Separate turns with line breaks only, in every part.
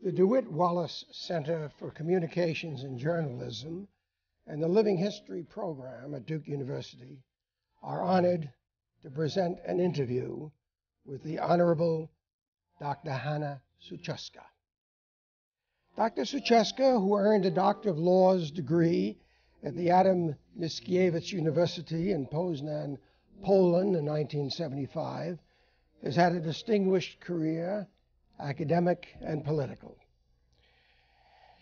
The DeWitt Wallace Center for Communications and Journalism and the Living History program at Duke University are honored to present an interview with the Honorable Dr. Hanna Suchocka. Dr. Suchocka, who earned a Doctor of Laws degree at the Adam Mickiewicz University in Poznan, Poland in 1975, has had a distinguished career, academic and political.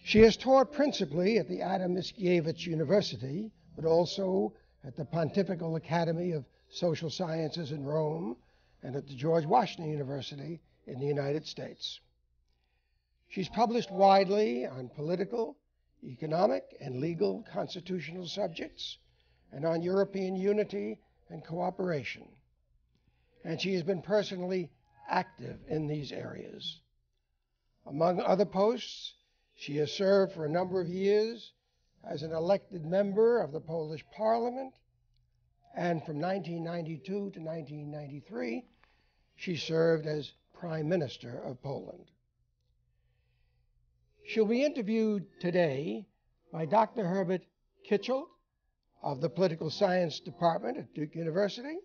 She has taught principally at the Adam Mickiewicz University, but also at the Pontifical Academy of Social Sciences in Rome and at the George Washington University in the United States. She's published widely on political, economic, and legal constitutional subjects, and on European unity and cooperation. And she has been personally active in these areas. Among other posts, she has served for a number of years as an elected member of the Polish Parliament, and from 1992 to 1993, she served as Prime Minister of Poland. She'll be interviewed today by Dr. Herbert Kitchell of the Political Science Department at Duke University,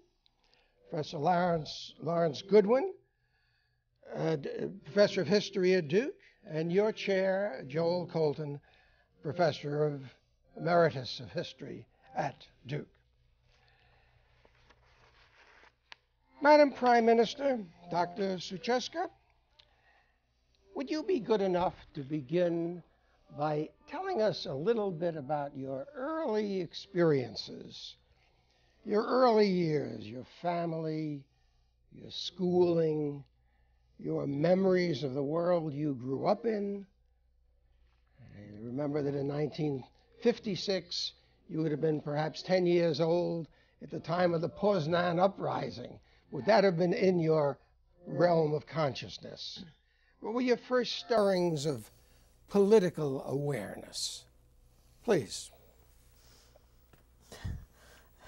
Professor Lawrence Goodwin, Professor of History at Duke, and your chair, Joel Colton, Professor of Emeritus of History at Duke. Madam Prime Minister, Dr. Suchocka, would you be good enough to begin by telling us a little bit about your early experiences, your early years, your family, your schooling, your memories of the world you grew up in? I remember that in 1956, you would have been perhaps 10 years old at the time of the Poznan uprising. Would that have been in your realm of consciousness? What were your first stirrings of political awareness? Please.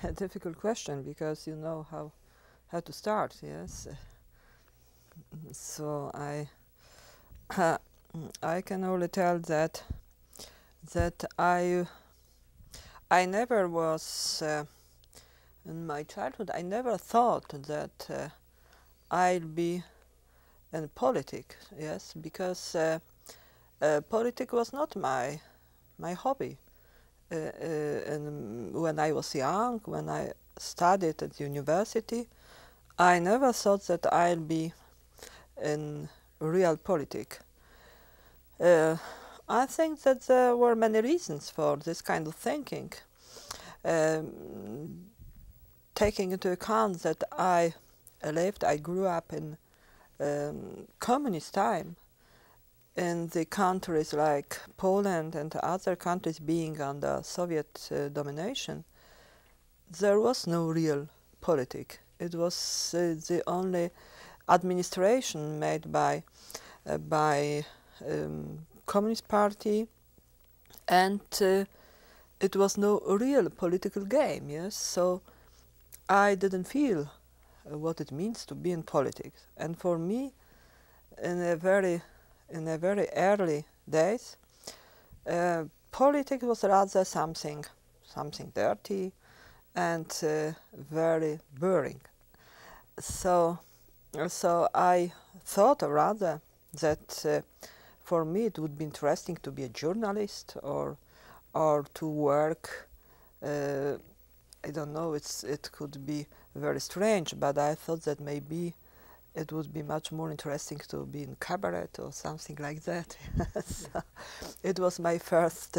A difficult question, because you know how to start, yes. So I can only tell that I never was in my childhood. I never thought that I'll be in politics, yes, because politics was not my hobby. And when I was young, when I studied at university, I never thought that I'll be in real politics. I think that there were many reasons for this kind of thinking. Taking into account that I grew up in communist time, in the countries like Poland and other countries being under Soviet domination, there was no real politics. It was the only administration made by Communist Party, and it was no real political game. Yes, so I didn't feel what it means to be in politics, and for me, in a very early days, politics was rather something dirty and very boring. So I thought rather that for me it would be interesting to be a journalist or to work. I don't know. It could be very strange, but I thought that maybe it would be much more interesting to be in cabaret or something like that. So it was my first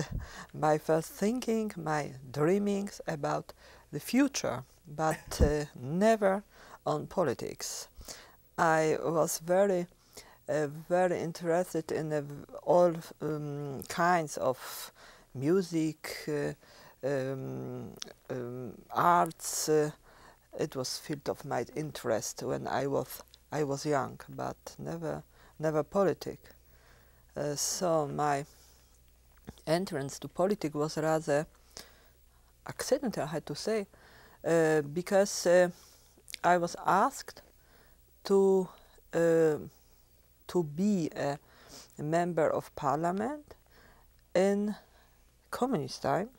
thinking, my dreamings about the future, but never on politics. I was very interested in all kinds of music, arts. It was field of my interest when I was young, but never politics. So my entrance to politics was rather accidental, I had to say, because I was asked to be a member of parliament in communist time,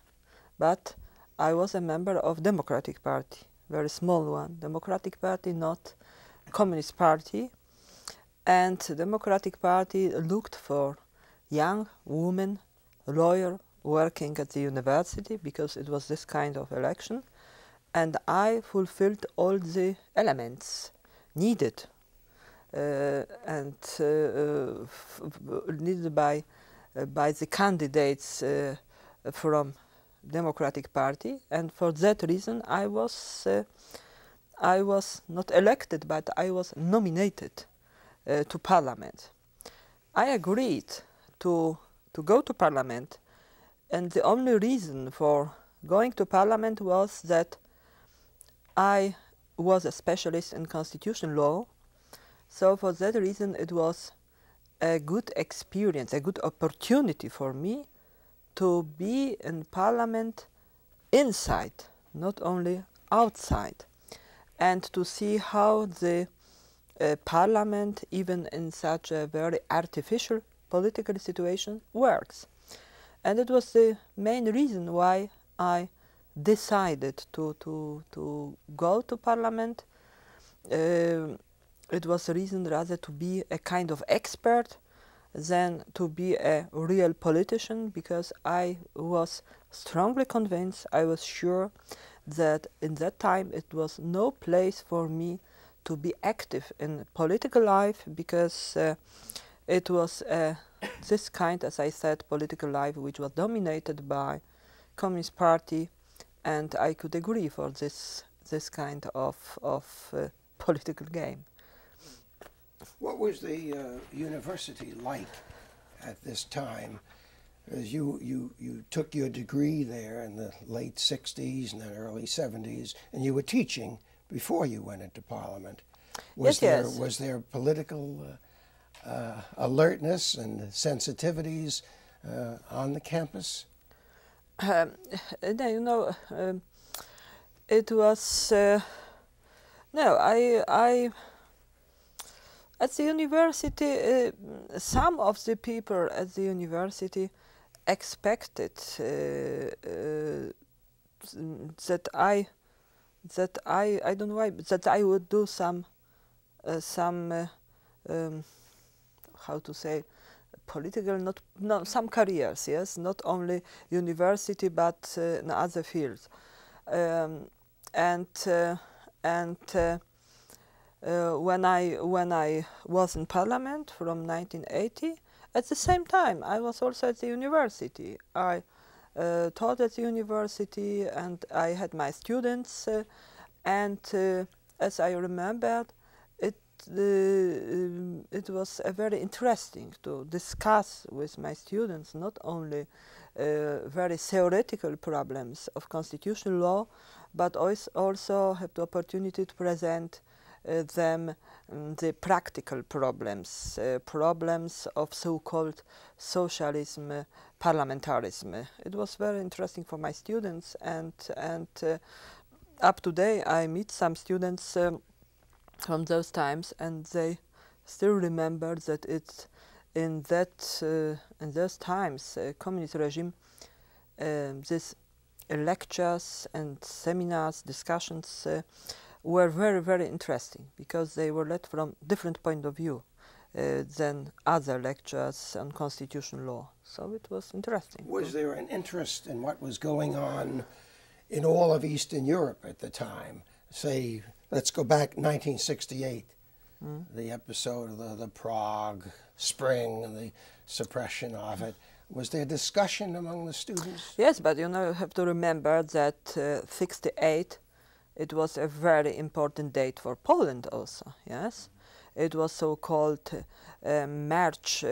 but I was a member of Democratic Party, very small one. Democratic Party, not Communist Party. And Democratic Party looked for young women, lawyer, working at the university, because it was this kind of election. And I fulfilled all the elements needed needed by the candidates from Democratic Party, and for that reason I was not elected, but I was nominated to Parliament. I agreed to go to Parliament, and the only reason for going to Parliament was that I was a specialist in constitutional law, so for that reason it was a good experience, a good opportunity for me to be in Parliament inside, not only outside, and to see how the Parliament, even in such a very artificial political situation, works. And it was the main reason why I decided to go to Parliament. It was a reason rather to be a kind of expert than to be a real politician, because I was strongly convinced, I was sure that in that time it was no place for me to be active in political life, because it was this kind, as I said, political life which was dominated by Communist Party, and I could agree for this kind of political game.
What was the university like at this time? As you took your degree there in the late 60s and then early 70s, and you were teaching before you went into Parliament. Was there political alertness and sensitivities on the campus?
You know, it was no. I at the university, some of the people at the university expected that I don't know why, that I would do some how to say, political, some careers, yes, not only university but in other fields, when I was in Parliament from 1980, at the same time I was also at the university. I taught at the university, and I had my students, and as I remembered, it was very interesting to discuss with my students not only very theoretical problems of constitutional law, but also have the opportunity to present them the practical problems, problems of so-called socialism, parliamentarism. It was very interesting for my students, and up to date I meet some students from those times, and they still remember that it's in those times, communist regime, these lectures and seminars, discussions were very, very interesting, because they were led from different point of view than other lectures on constitutional law. So it was interesting.
Was there an interest in what was going on in all of Eastern Europe at the time? Say, let's go back 1968, the episode of the Prague Spring and the suppression of it. Was there discussion among the students?
Yes, but you know, you have to remember that 68, it was a very important date for Poland also, yes? It was so-called March,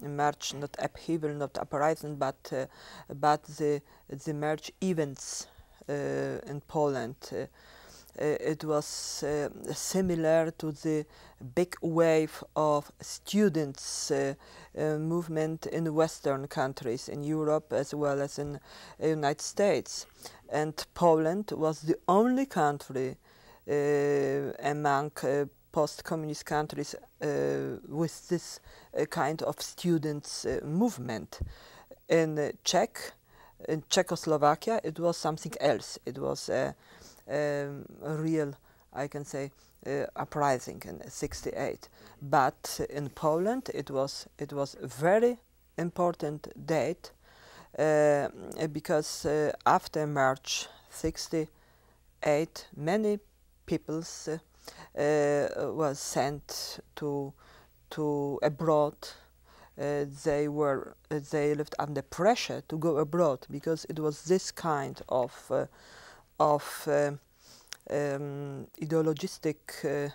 not upheaval, not uprising, but the March events in Poland. It was similar to the big wave of students movement in Western countries, in Europe as well as in the United States. And Poland was the only country among post-communist countries with this kind of students' movement. In Czechoslovakia, it was something else. It was a real, I can say, uprising in '68. But in Poland, it was a very important date because after March '68, many peoples was sent to abroad. They lived under pressure to go abroad because it was this kind of ideologistic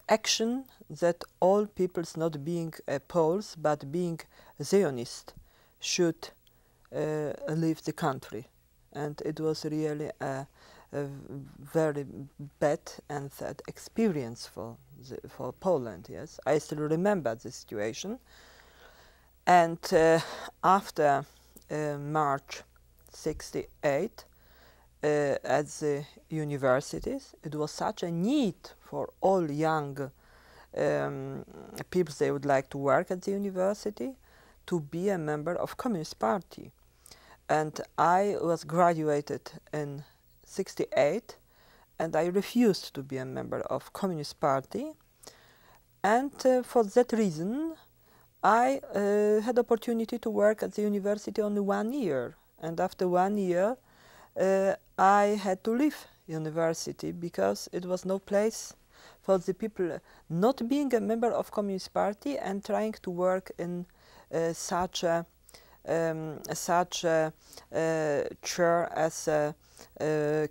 action that all peoples, not being Poles but being Zionist, should leave the country, and it was really a very bad and sad experience for Poland. Yes, I still remember the situation. And after March '68, at the universities, it was such a need for all young people. They would like to work at the university, to be a member of Communist Party. And I was graduated in '68, and I refused to be a member of Communist Party. And for that reason, I had opportunity to work at the university only 1 year. And after 1 year, I had to leave university because it was no place for the people not being a member of Communist Party and trying to work in such a chair as a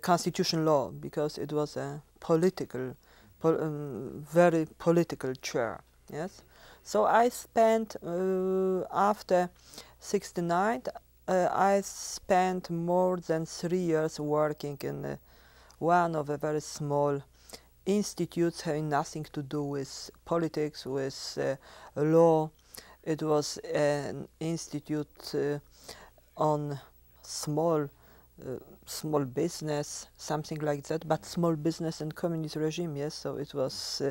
constitution law, because it was a political, very political chair. Yes, so I spent after '69. I spent more than 3 years working in one of the very small institutes having nothing to do with politics, with law. It was an institute on small business, something like that, but small business in communist regime. Yes, so it was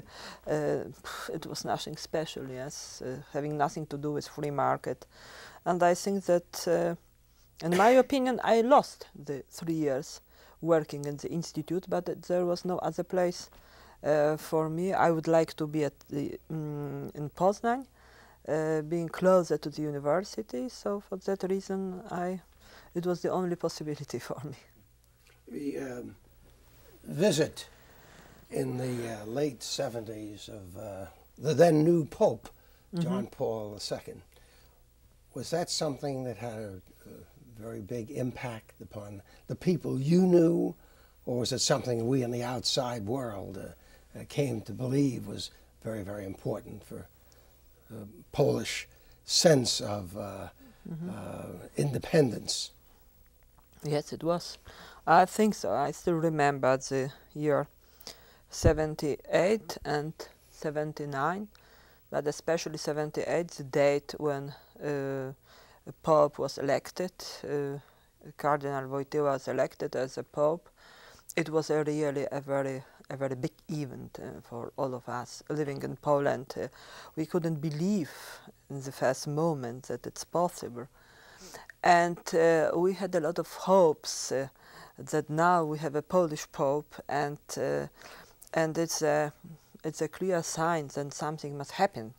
nothing special. Yes, having nothing to do with free market. And I think that, in my opinion, I lost the 3 years working in the institute, but there was no other place for me. I would like to be at in Poznań, being closer to the university. So for that reason, it was the only possibility for me.
The visit in the late '70s of the then new Pope, John Paul II. Was that something that had a very big impact upon the people you knew, or was it something we in the outside world came to believe was very, very important for the Polish sense of independence?
Yes, it was. I think so. I still remember the year '78 and '79, but especially '78, the date when a Pope was elected. Cardinal Wojtyła was elected as a Pope. It was really a very big event for all of us living in Poland. We couldn't believe in the first moment that it's possible. And we had a lot of hopes that now we have a Polish Pope, and it's a clear sign that something must happen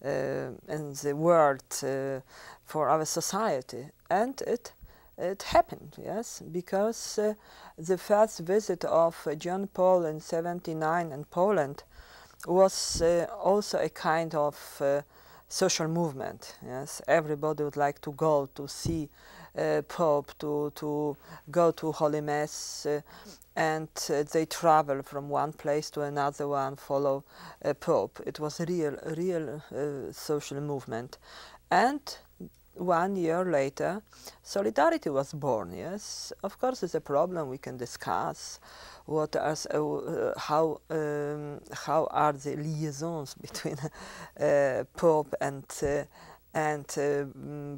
in the world for our society. And it happened, yes, because the first visit of John Paul in '79 in Poland was also a kind of social movement. Yes, everybody would like to go to see Pope, to go to Holy Mass, and they travel from one place to another one, follow Pope. It was a real social movement. And 1 year later, Solidarity was born. Yes, of course, it's a problem we can discuss. What are how are the liaisons between Pope and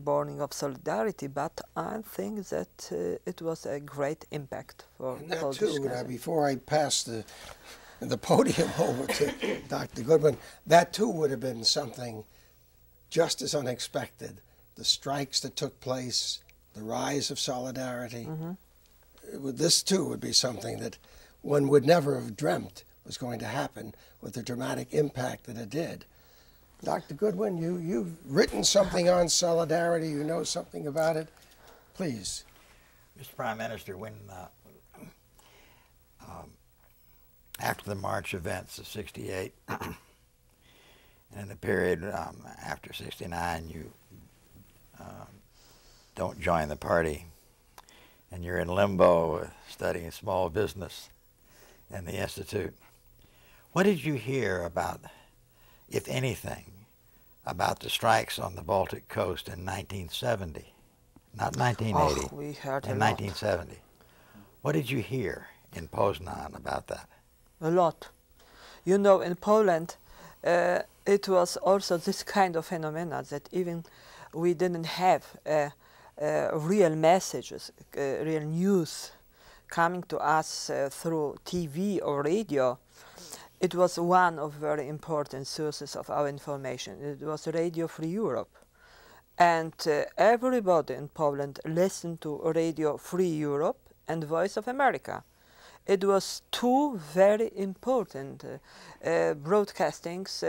borning of Solidarity? But I think that it was a great impact for
and that
Polish
too. Before I pass the the podium over to Dr. Goodwin. That too would have been something just as unexpected. The strikes that took place, the rise of solidarity. This too would be something that one would never have dreamt was going to happen with the dramatic impact that it did. Dr. Goodwin, you've written something on solidarity. You know something about it. Please.
Mr. Prime Minister, when after the March events of '68 and in the period after '69, you don't join the party, and you're in limbo studying small business in the Institute. What did you hear about, if anything, about the strikes on the Baltic coast in 1970? Not 1980,
Oh, we heard
in
a lot.
1970. What did you hear in Poznan about that?
A lot. You know, in Poland, it was also this kind of phenomena that even we didn't have real messages, real news coming to us through TV or radio. It was one of very important sources of our information. It was Radio Free Europe. And everybody in Poland listened to Radio Free Europe and Voice of America. It was two very important broadcastings,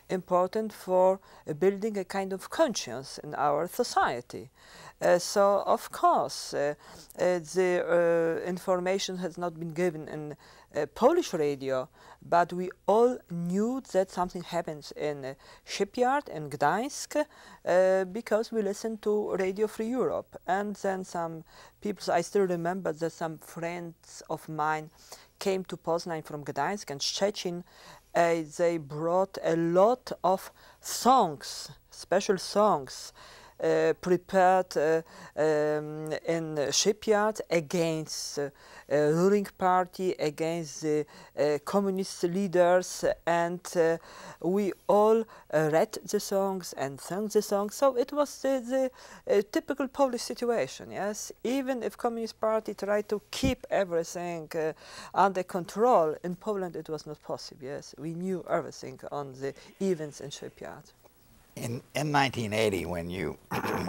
important for building a kind of conscience in our society. So, of course, the information has not been given in Polish radio, but we all knew that something happens in a shipyard in Gdańsk because we listened to Radio Free Europe. And then some people, I still remember that some friends of mine came to Poznań from Gdańsk and Szczecin. They brought a lot of songs, special songs, prepared in shipyard against ruling party, against the communist leaders, and we all read the songs and sang the songs. So it was the typical Polish situation, yes? Even if Communist Party tried to keep everything under control, in Poland it was not possible, yes? We knew everything on the events in shipyard.
In 1980, when you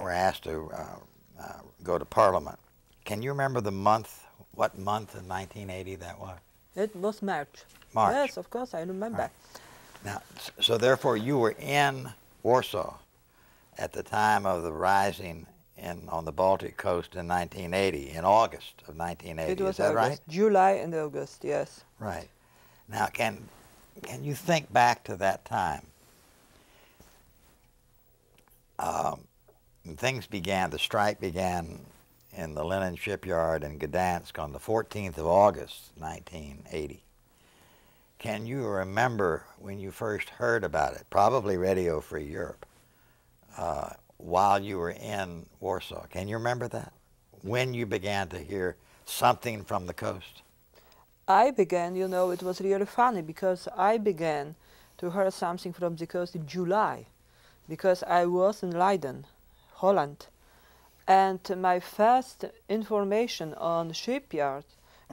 were asked to go to Parliament, can you remember the month, what month in 1980 that was?
It was March.
March.
Yes, of course, I remember.
Right. Now, so therefore you were in Warsaw at the time of the rising on the Baltic coast in 1980, in August of 1980,
It was
is that
August,
right?
July and August, yes.
Right. Now, can you think back to that time? Things began, the strike began in the linen shipyard in Gdansk on the 14th of August, 1980. Can you remember when you first heard about it, probably Radio Free Europe, while you were in Warsaw? Can you remember that? When you began to hear something from the coast?
I began, you know, it was really funny because I began to hear something from the coast in July, because I was in Leiden, Holland, and my first information on shipyard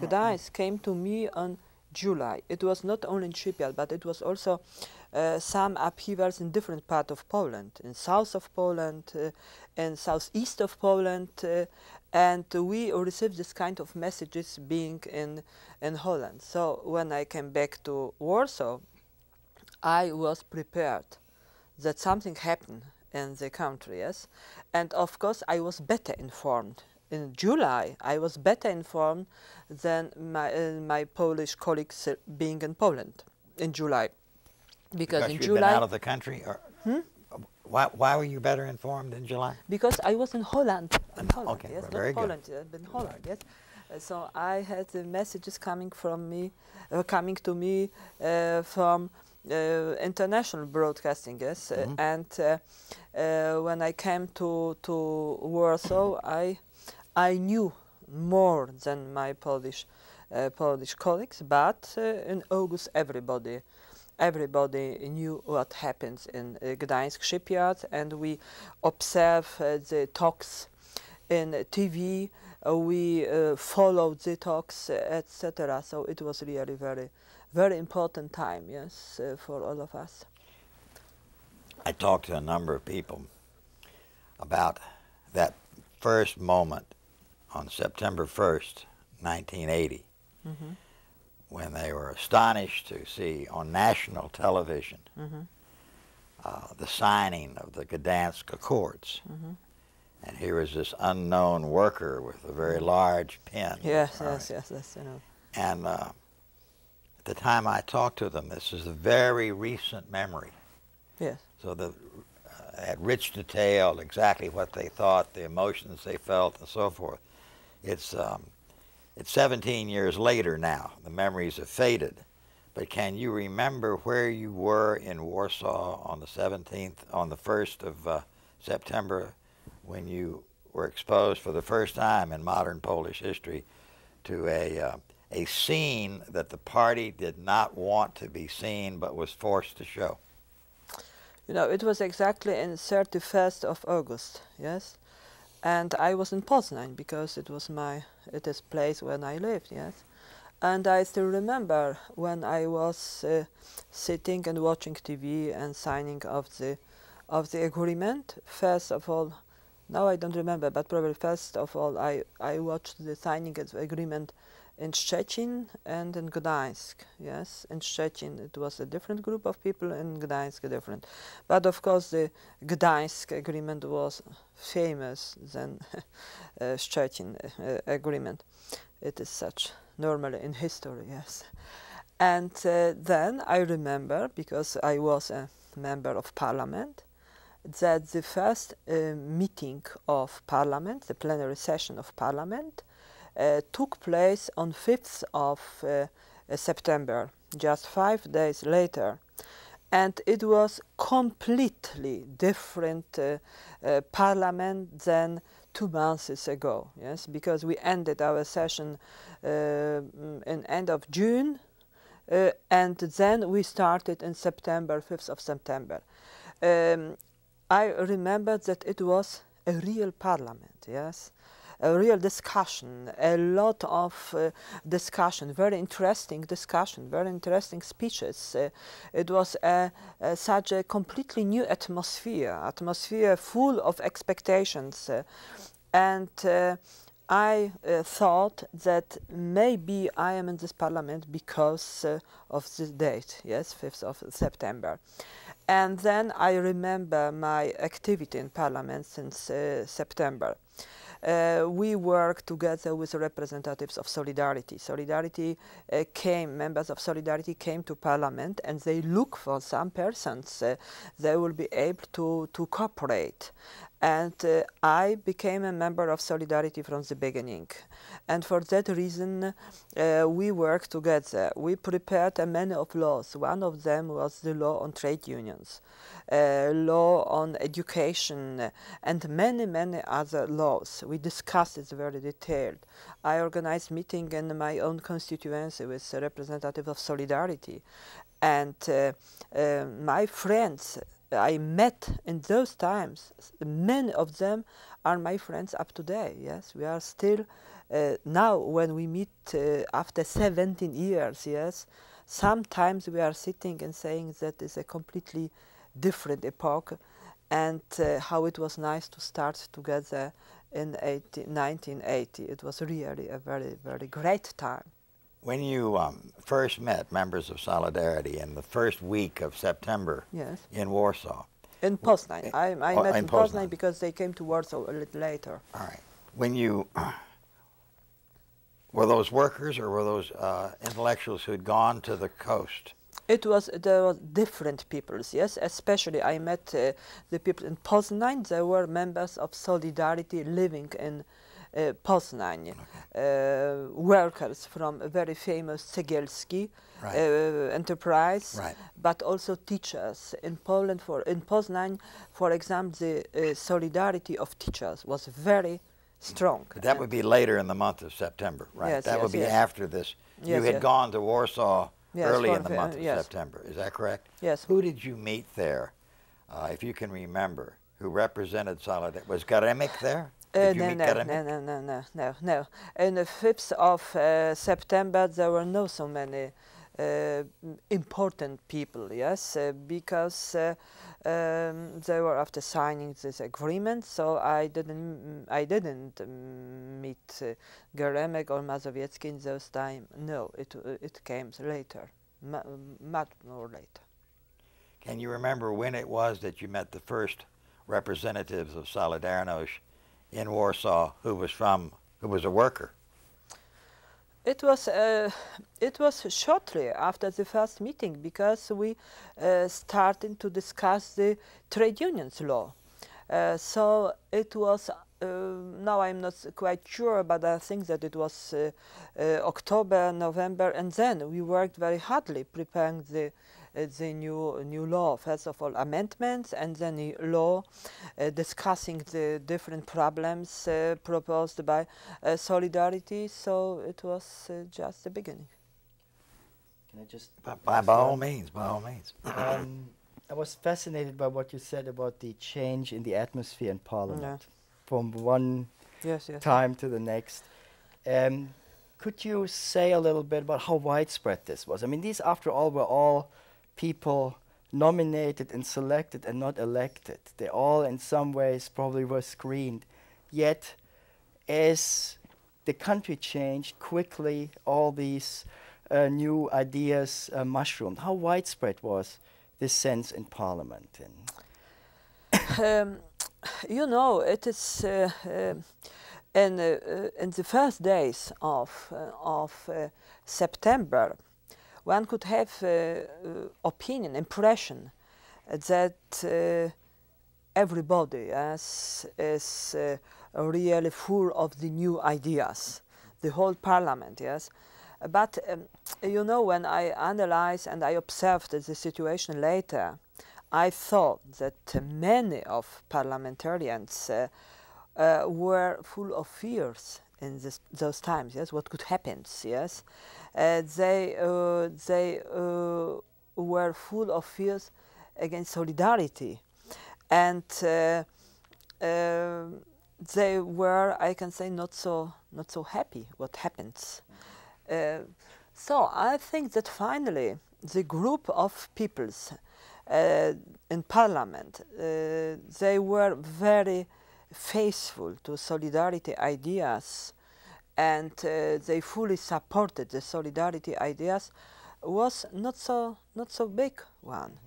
Gdańsk came to me on July. It was not only in shipyard, but it was also some upheavals in different parts of Poland, in south of Poland, and southeast of Poland, and we received this kind of messages being in Holland. So when I came back to Warsaw, I was prepared that something happened in the country, yes? And of course I was better informed. In July, I was better informed than my Polish colleagues being in Poland in July. Because in
you'd
July...
been out of the country? Or why were you better informed in July?
Because I was in Holland. In Holland,
okay,
yes,
very
not
good.
Poland, but in Holland, yes. So I had messages coming from me, coming to me from international broadcasting, yes. And when I came to Warsaw, I knew more than my Polish colleagues, but in August everybody knew what happens in Gdańsk shipyard, and we observed the talks in TV, we followed the talks, etc. So it was really very, very important time, yes, for all of us.
I talked to a number of people about that first moment on September 1st, 1980, when they were astonished to see on national television the signing of the Gdansk Accords. And here was this unknown worker with a very large pen.
Yes, yes, you know.
And at the time I talked to them, this is a very recent memory.
Yes.
So the had rich detail, exactly what they thought, the emotions they felt, and so forth. It's 17 years later now. The memories have faded. But can you remember where you were in Warsaw on the 1st of September, when you were exposed for the first time in modern Polish history to a scene that the party did not want to be seen but was forced to show?
You know, it was exactly in 31st of August, yes? And I was in Poznań because it is place when I lived, yes? And I still remember when I was sitting and watching TV and signing of the agreement. First of all, now I don't remember, but probably first of all I watched the signing of the agreement in Szczecin and in Gdańsk, yes. In Szczecin it was a different group of people, in Gdańsk a different. But of course the Gdańsk agreement was famous than Szczecin agreement. It is such normally in history, yes. And then I remember, because I was a member of parliament, that the first meeting of parliament, the plenary session of parliament, took place on 5th of September, just 5 days later. And it was completely different parliament than 2 months ago, yes, because we ended our session in end of June, and then we started in September, 5th of September. I remember that it was a real parliament, yes, a real discussion, a lot of discussion, very interesting discussion, very interesting speeches. It was such a completely new atmosphere full of expectations. And I thought that maybe I am in this parliament because of this date, yes, 5th of September. And then I remember my activity in parliament since September. We worked together with representatives of Solidarity. Members of Solidarity came to parliament, and they look for some persons they will be able to cooperate. And I became a member of Solidarity from the beginning. And for that reason, we worked together. We prepared many of laws. One of them was the law on trade unions, law on education, and many other laws. We discussed it very detailed. I organized meeting in my own constituency with a representative of Solidarity. And my friends I met in those times, many of them are my friends up to date, yes. We are still, now when we meet after 17 years, yes, sometimes we are sitting and saying that is a completely different epoch, and how it was nice to start together in 1980. It was really a very great time.
When you first met members of Solidarity in the first week of September,
yes,
in Warsaw.
In Poznań. I met in Poznań because they came to Warsaw a little later.
All right. When you, were those workers or were those intellectuals who had gone to the coast?
There were different peoples, yes. Especially I met the people in Poznań. They were members of Solidarity living in Poznań, workers from a very famous Cegielski enterprise, but also teachers. In Poland, in Poznań, for example, the solidarity of teachers was very strong.
But that would be later in the month of September, right?
Yes,
that would be after this.
Yes,
you had gone to Warsaw early in the month of
yes.
September, is that correct?
Yes.
Who did you meet there, if you can remember, who represented Solidarity? Was Garemik there?
No. In the 5th of September, there were not so many important people, yes, because they were after signing this agreement. So I didn't meet Geremek or Mazowiecki in those time. No, it came later, much more later.
Can you remember when it was that you met the first representatives of Solidarność in Warsaw who was a worker?
It was shortly after the first meeting, because we started to discuss the trade unions law. So it was, now I'm not quite sure, but I think that it was October, November, and then we worked very hardly preparing the new law. First of all, amendments, and then the law, discussing the different problems proposed by Solidarity. So it was just the beginning.
Can I just...
By all means, by all means.
I was fascinated by what you said about the change in the atmosphere in Parliament from one time to the next. Could you say a little bit about how widespread this was? I mean, these, after all, were all people nominated and selected and not elected. They all, in some ways, probably were screened. Yet, as the country changed quickly, all these new ideas mushroomed. How widespread was this sense in Parliament?
You know, it is in the first days of September, one could have impression that everybody is really full of the new ideas, the whole Parliament, yes. But you know, when I analyzed and I observed the situation later, I thought that many of parliamentarians were full of fears in those times. Yes, what could happen? Yes, they were full of fears against Solidarity, and they were, I can say, not so happy what happens. So I think that finally the group of peoples in Parliament, they were very faithful to Solidarity ideas, and they fully supported the Solidarity ideas, was not so big one.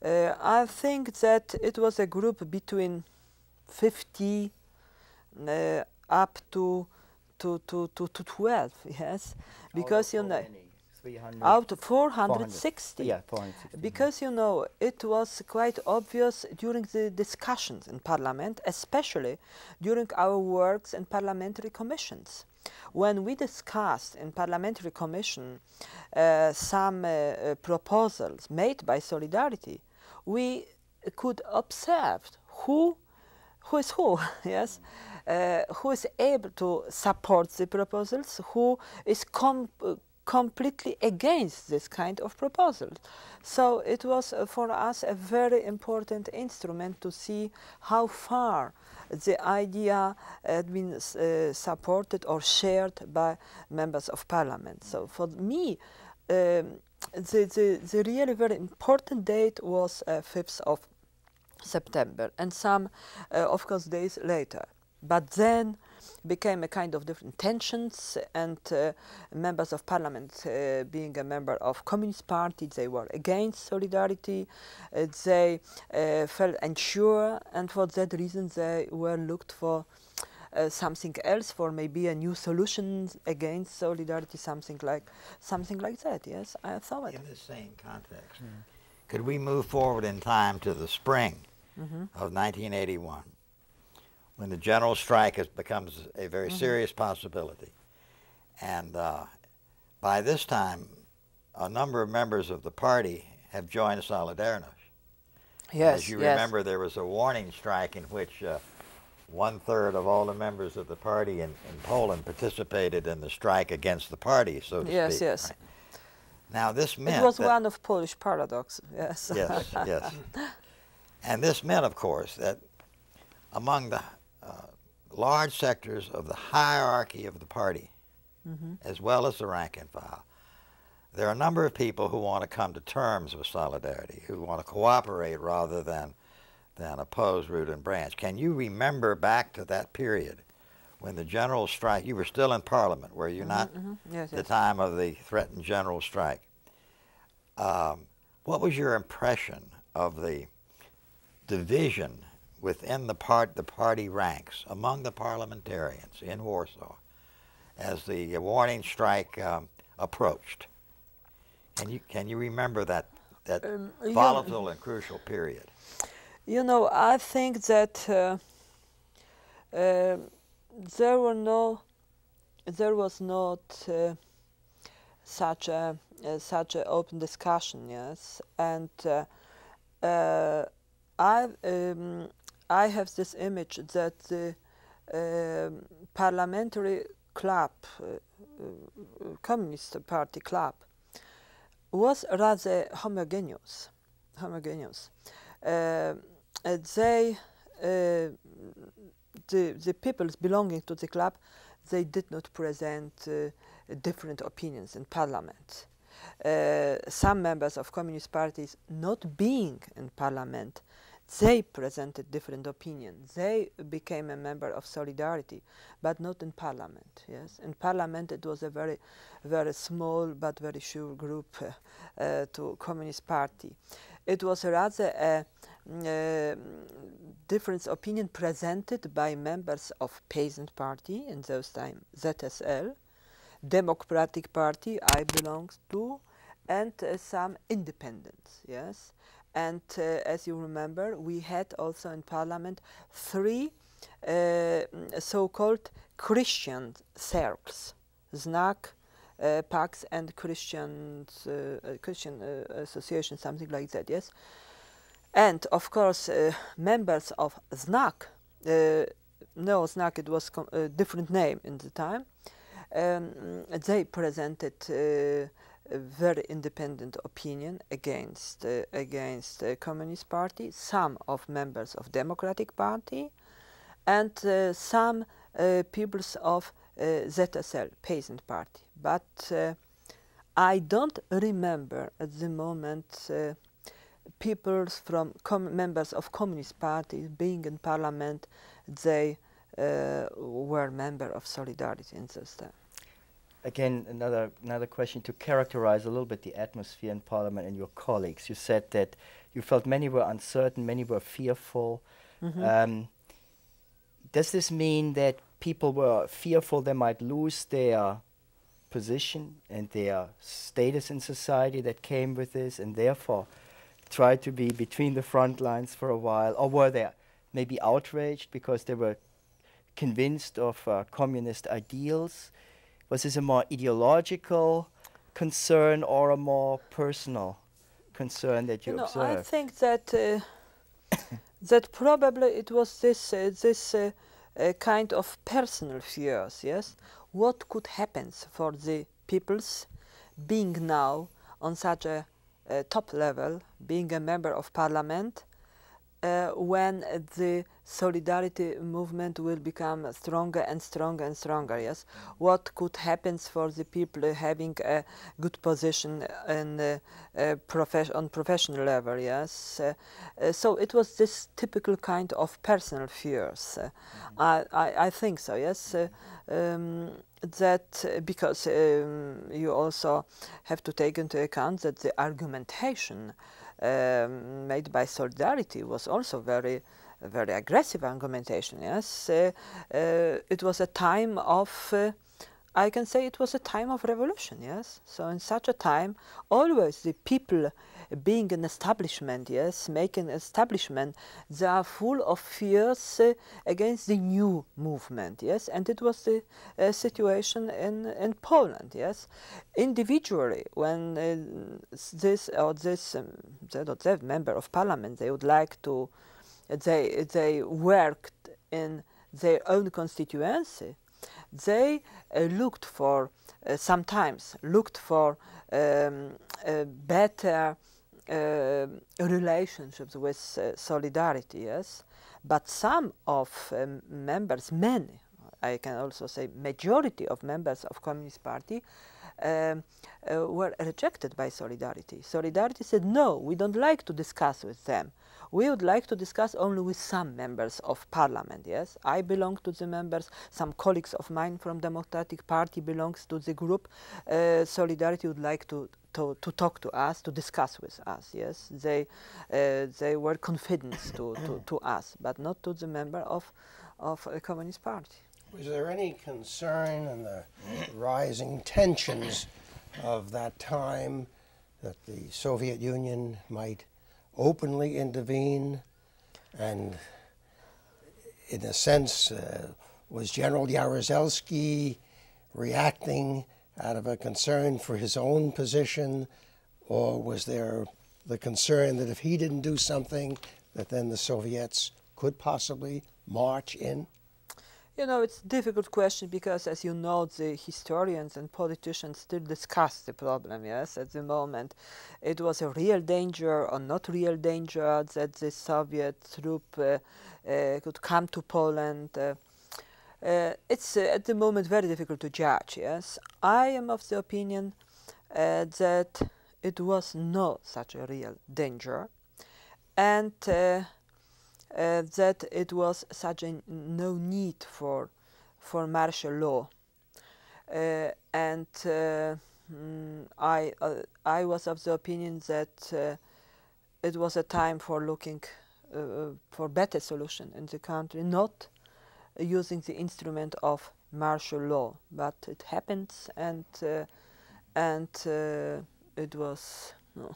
I think that it was a group between 50 up to 12, yes, because you know, out of 460.
Yeah, 460.
Because you know, it was quite obvious during the discussions in Parliament, especially during our works in parliamentary commissions. When we discussed in parliamentary commission some proposals made by Solidarity, we could observe who is who, yes, who is able to support the proposals, who is completely against this kind of proposals. So it was for us a very important instrument to see how far the idea had been supported or shared by members of Parliament. So for me, the really very important date was 5th of September, and some, of course, days later. But then became a kind of different tensions, and members of Parliament, being a member of Communist Party, they were against Solidarity. They felt unsure, and for that reason they were looked for something else, for maybe a new solution against Solidarity, something like that. Yes, I thought.
In the same context, could we move forward in time to the spring of 1981? When the general strike becomes a very serious possibility. And by this time, a number of members of the party have joined Solidarność.
Yes,
as you remember, there was a warning strike in which 1/3 of all the members of the party in Poland participated in the strike against the party, so to speak.
Yes, yes.
Right? Now this meant
it was one of Polish paradoxes, yes.
Yes, yes. And this meant, of course, that among the large sectors of the hierarchy of the party, as well as the rank and file, there are a number of people who want to come to terms with solidarity, who want to cooperate rather than oppose root and branch. Can you remember back to that period when the general strike, you were still in Parliament, were you not?
Yes,
the
yes.
time of the threatened general strike. What was your impression of the division within the party ranks among the parliamentarians in Warsaw as the warning strike approached? Can you remember that volatile and crucial period?
You know, I think that there was not such a open discussion, yes, and I have this image that the parliamentary club, Communist Party club, was rather homogeneous. The people belonging to the club, they did not present different opinions in parliament. Some members of communist parties, not being in parliament, they presented different opinions. They became a member of Solidarity, but not in parliament. Yes, in parliament it was a very, very small but very sure group to Communist Party. It was rather a different opinion presented by members of Peasant Party, in those times ZSL, Democratic Party I belonged to, and some independents. Yes. And as you remember, we had also in parliament 3 so-called Christian circles, Znak, Pax, and Christian association, something like that, yes. And of course, members of Znak, no, Znak, it was a different name in the time, they presented a very independent opinion against Communist Party, some of members of Democratic Party, and some peoples of ZSL, Peasant Party. But I don't remember at the moment people from members of Communist Party being in Parliament. They were member of Solidarity in those times.
Again, another question to characterize a little bit the atmosphere in Parliament and your colleagues. You said that you felt many were uncertain, many were fearful. Does this mean that people were fearful they might lose their position and their status in society that came with this, and therefore tried to be between the front lines for a while? Or were they maybe outraged because they were convinced of communist ideals? Was this a more ideological concern or a more personal concern that you observed?
I think that that probably it was this kind of personal fears. Yes, what could happen for the peoples being now on such a top level, being a member of parliament, when the solidarity movement will become stronger and stronger and stronger, yes? What could happen for the people having a good position in, on professional level, yes? So it was this typical kind of personal fears. I think so, yes? That because you also have to take into account that the argumentation made by Solidarity was also very aggressive argumentation, yes. It was a time of, I can say it was a time of revolution, yes. So in such a time, always the people being an establishment, yes, making an establishment, they are full of fears against the new movement, yes. And it was the situation in Poland, yes. Individually, when this or that member of parliament, they would like to, they worked in their own constituency, they looked for, sometimes looked for better relationships with Solidarity, yes. But some of members, many, I can also say majority of members of Communist Party were rejected by Solidarity. Solidarity said, no, we don't like to discuss with them. We would like to discuss only with some members of parliament, yes. I belong to the members, some colleagues of mine from Democratic Party belongs to the group. Solidarity would like to talk to us, to discuss with us, yes. They were confident to us, but not to the member of a Communist Party.
Was there any concern in the rising tensions of that time that the Soviet Union might openly intervene, and in a sense was General Jaruzelski reacting out of a concern for his own position, or was there the concern that if he didn't do something that then the Soviets could possibly march in?
You know, it's a difficult question because, as you know, the historians and politicians still discuss the problem, yes, at the moment. It was a real danger or not real danger that the Soviet troop could come to Poland. It's at the moment very difficult to judge, yes. I am of the opinion that it was not such a real danger, and that it was such a no need for martial law, I was of the opinion that it was a time for looking for better solution in the country, not using the instrument of martial law, but it happens, and it was no,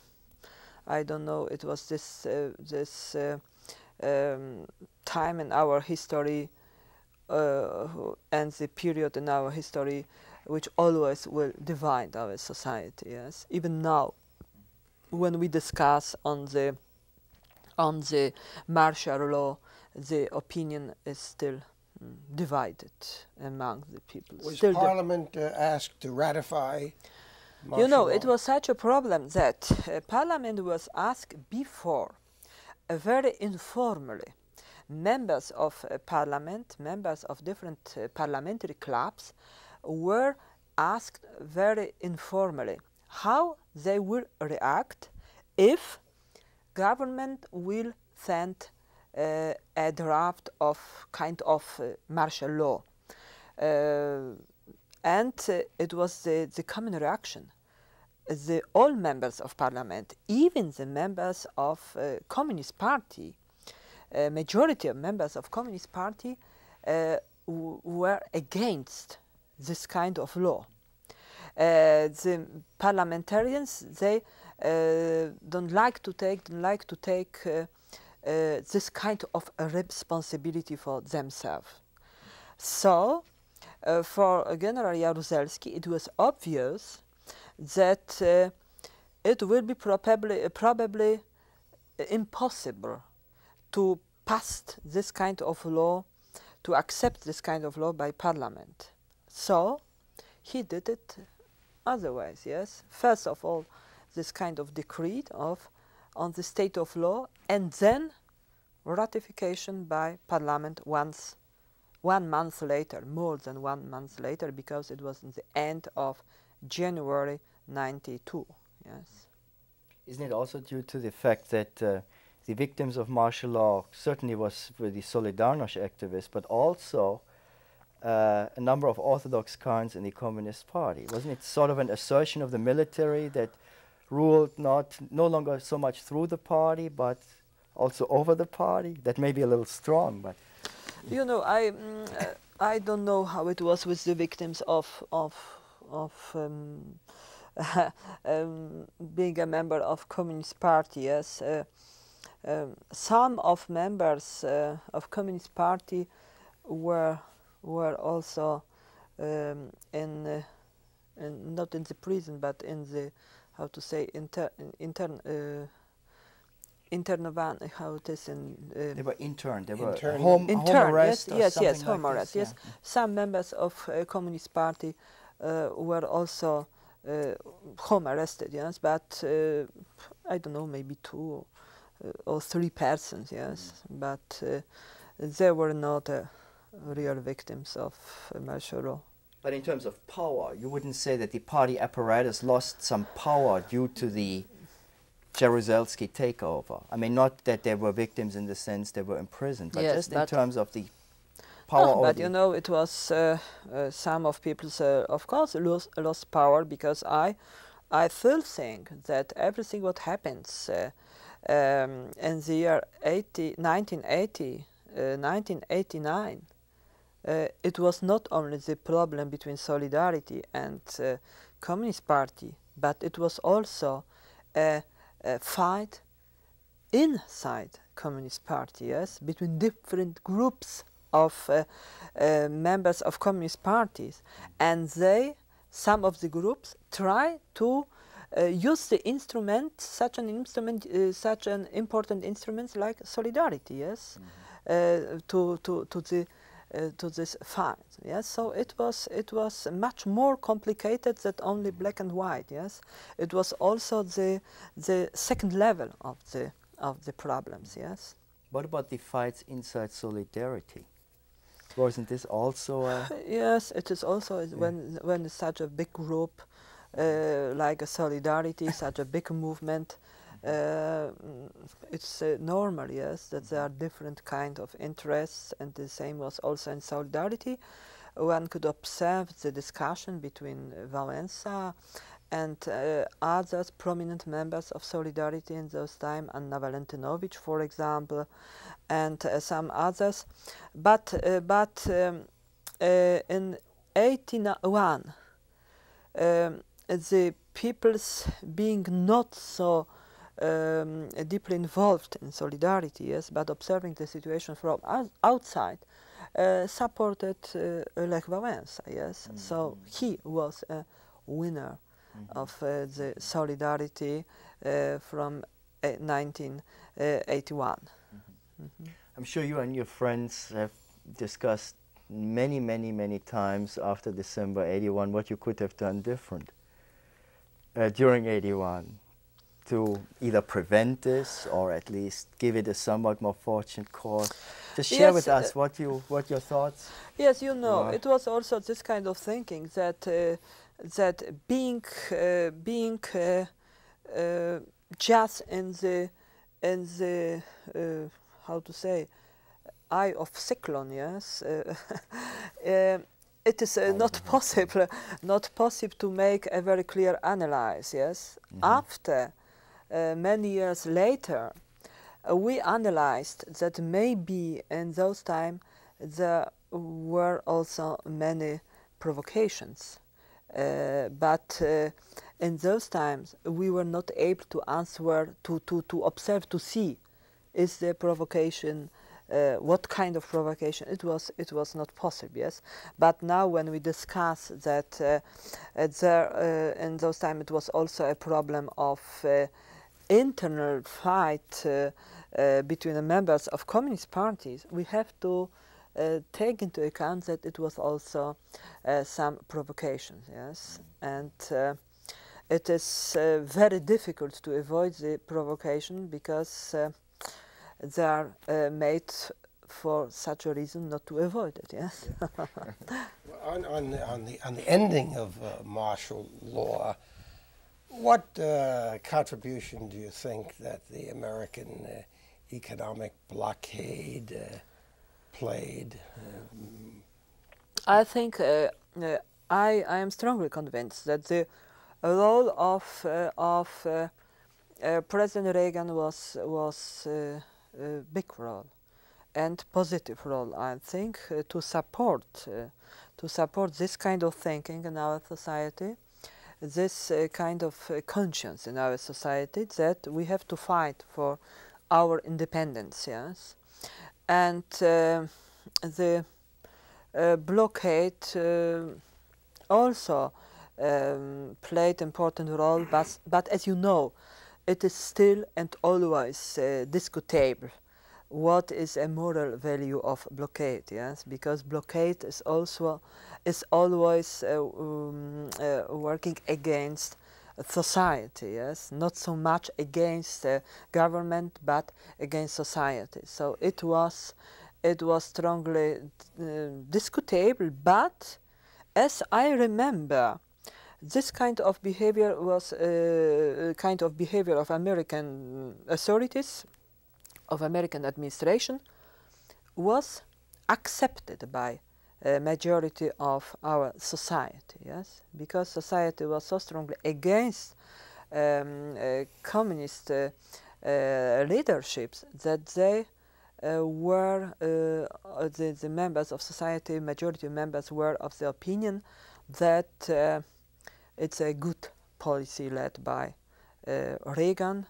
I don't know. It was this time in our history and the period in our history which always will divide our society. Yes, even now, when we discuss on the martial law, the opinion is still divided among the people.
Was
still
Parliament asked to ratify martial
You know,
law?
it was such a problem that Parliament was asked before, very informally. Members of Parliament, members of different parliamentary clubs, were asked very informally how they will react if government will send a draft of kind of martial law. And it was the common reaction. All members of Parliament, even the members of Communist Party, majority of members of Communist Party were against this kind of law. The parliamentarians, they don't like to take this kind of responsibility for themselves. So, for General Jaruzelski, it was obvious that it will be probably impossible to pass this kind of law, to accept this kind of law by Parliament. So he did it otherwise, yes. First of all, this kind of decree on the state of law, and then ratification by Parliament 1 month later, more than 1 month later, because it was in the end of January 92, yes.
Isn't it also due to the fact that the victims of martial law certainly were the Solidarność activists, but also a number of Orthodox Khans in the Communist Party? Wasn't it sort of an assertion of the military that ruled no longer so much through the party, but also over the party? That may be a little strong, but...
You know, I don't know how it was with the victims of being a member of Communist Party, yes. Some of members of Communist Party were also not in the prison, but in the, how to say, how it is in...
they were interned, they were
Interned.
home arrest,
yes, home
like
arrest,
this,
yes.
yeah.
Some members of Communist Party were also home arrested, yes, but I don't know, maybe 2 or 3 persons, yes, but they were not real victims of martial law.
But in terms of power, you wouldn't say that the party apparatus lost some power due to the Jaruzelski takeover? I mean, not that they were victims in the sense they were imprisoned, but
yes,
just in terms of the power.
No, but you know, it was some of people, of course, lost power, because I still think that everything what happens in the year 1980, 1989, it was not only the problem between Solidarity and Communist Party, but it was also a fight inside Communist Party, yes, between different groups of members of Communist parties, and some of the groups try to use the instrument, such an important instrument like Solidarity, yes, to this fight, yes. So it was much more complicated than only black and white, yes. It was also the second level of the problems, yes.
What about the fights inside Solidarity? Wasn't this also a...
Yes, it is also when it's such a big group like a Solidarity, such a big movement, it's normal, yes, that there are different kind of interests, and the same was also in Solidarity. One could observe the discussion between Walesa and other prominent members of Solidarity in those times, Anna Walentynovich, for example, and some others. But in 1981, the peoples being not so deeply involved in Solidarity, yes, but observing the situation from outside, supported Lech Wałęsa, yes. So he was a winner of the Solidarity from 1981.
I'm sure you and your friends have discussed many times after December 81 what you could have done different during 81 to either prevent this or at least give it a somewhat more fortunate course. Just share with us what your thoughts.
Yes, you know, it was also this kind of thinking that being just in the how to say, eye of cyclone, yes. It is not possible to make a very clear analysis, yes. After many years later, we analyzed that maybe in those times there were also many provocations, but in those times we were not able to answer, to observe, to see is the provocation, what kind of provocation. It was not possible, yes. But now when we discuss that in those times it was also a problem of internal fight between the members of communist parties, we have to take into account that it was also some provocations, yes. And it is very difficult to avoid the provocation because they are made for such a reason not to avoid it, yes.
on the ending of martial law, what contribution do you think that the American economic blockade played?
I think I am strongly convinced that the role of President Reagan was a big role and positive role, I think, to support this kind of thinking in our society, this kind of conscience in our society that we have to fight for our independence, yes. And the blockade also played important role, but as you know, it is still and always discutable what is a moral value of blockade, yes, because blockade is always working against society, yes, not so much against government but against society. So it was it was strongly discutable, but as I remember, this kind of behavior was kind of behavior of American authorities, of American administration, was accepted by a majority of our society, yes, because society was so strongly against communist leaderships that they were the members of society, majority members were of the opinion that it's a good policy led by Reagan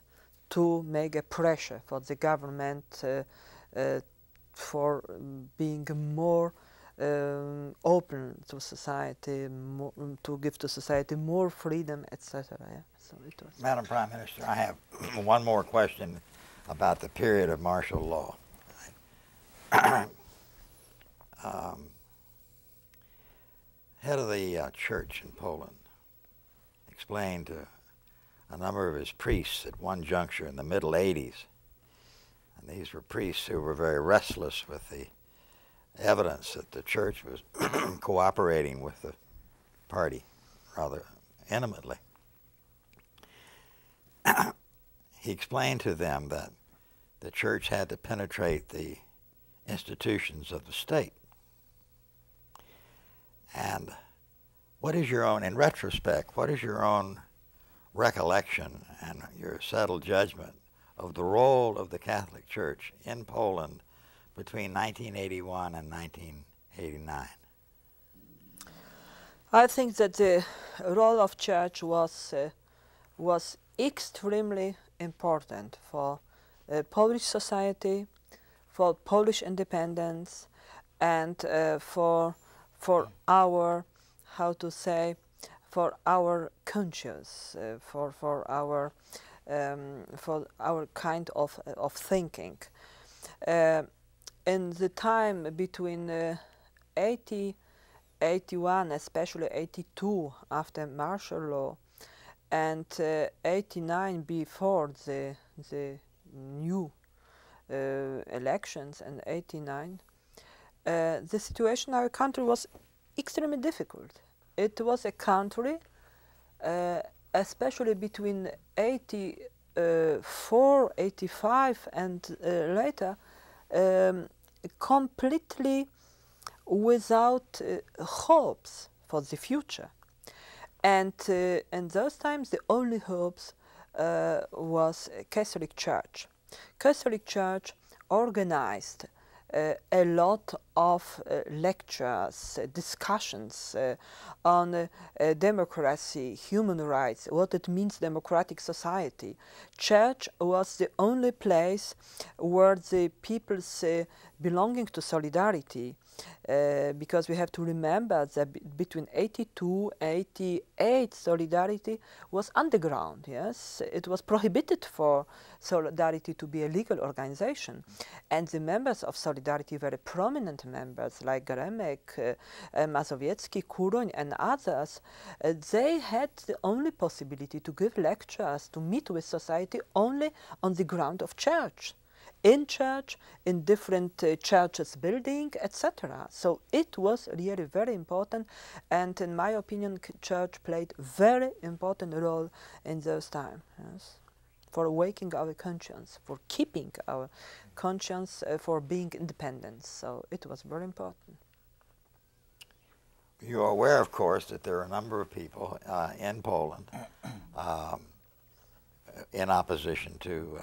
to make a pressure for the government for being more open to society, to give to society more freedom, etc. Yeah? So it was.
Madam Prime Minister, I have one more question about the period of martial law. Head of the church in Poland explained to a number of his priests at one juncture in the middle 80s, and these were priests who were very restless with the evidence that the church was cooperating with the party rather intimately. He explained to them that the church had to penetrate the institutions of the state. And what is your own, in retrospect, what is your own recollection and your settled judgment of the role of the Catholic Church in Poland between 1981 and 1989?
I think that the role of church was extremely important for Polish society, for Polish independence, and for our, how to say, for our conscience, for our kind of thinking. In the time between 81, especially 82 after martial law, and 89 before the new elections, and 89, the situation in our country was extremely difficult. It was a country, especially between 84, 85 and later, completely without hopes for the future. And in those times, the only hopes was Catholic Church. Catholic Church organized a lot of lectures, discussions on democracy, human rights, what it means democratic society. Church was the only place where the people's belonging to solidarity, because we have to remember that between 82 and 88 solidarity was underground, yes? It was prohibited for solidarity to be a legal organization. And the members of solidarity, very prominent members like Gremek, Mazowiecki, Kuroń and others, they had the only possibility to give lectures, to meet with society only on the ground of church. In church, in different churches building, etc. So it was really very important, and in my opinion, church played very important role in those times, yes, for awakening our conscience, for keeping our conscience, for being independent. So it was very important.
You are aware, of course, that there are a number of people in Poland in opposition to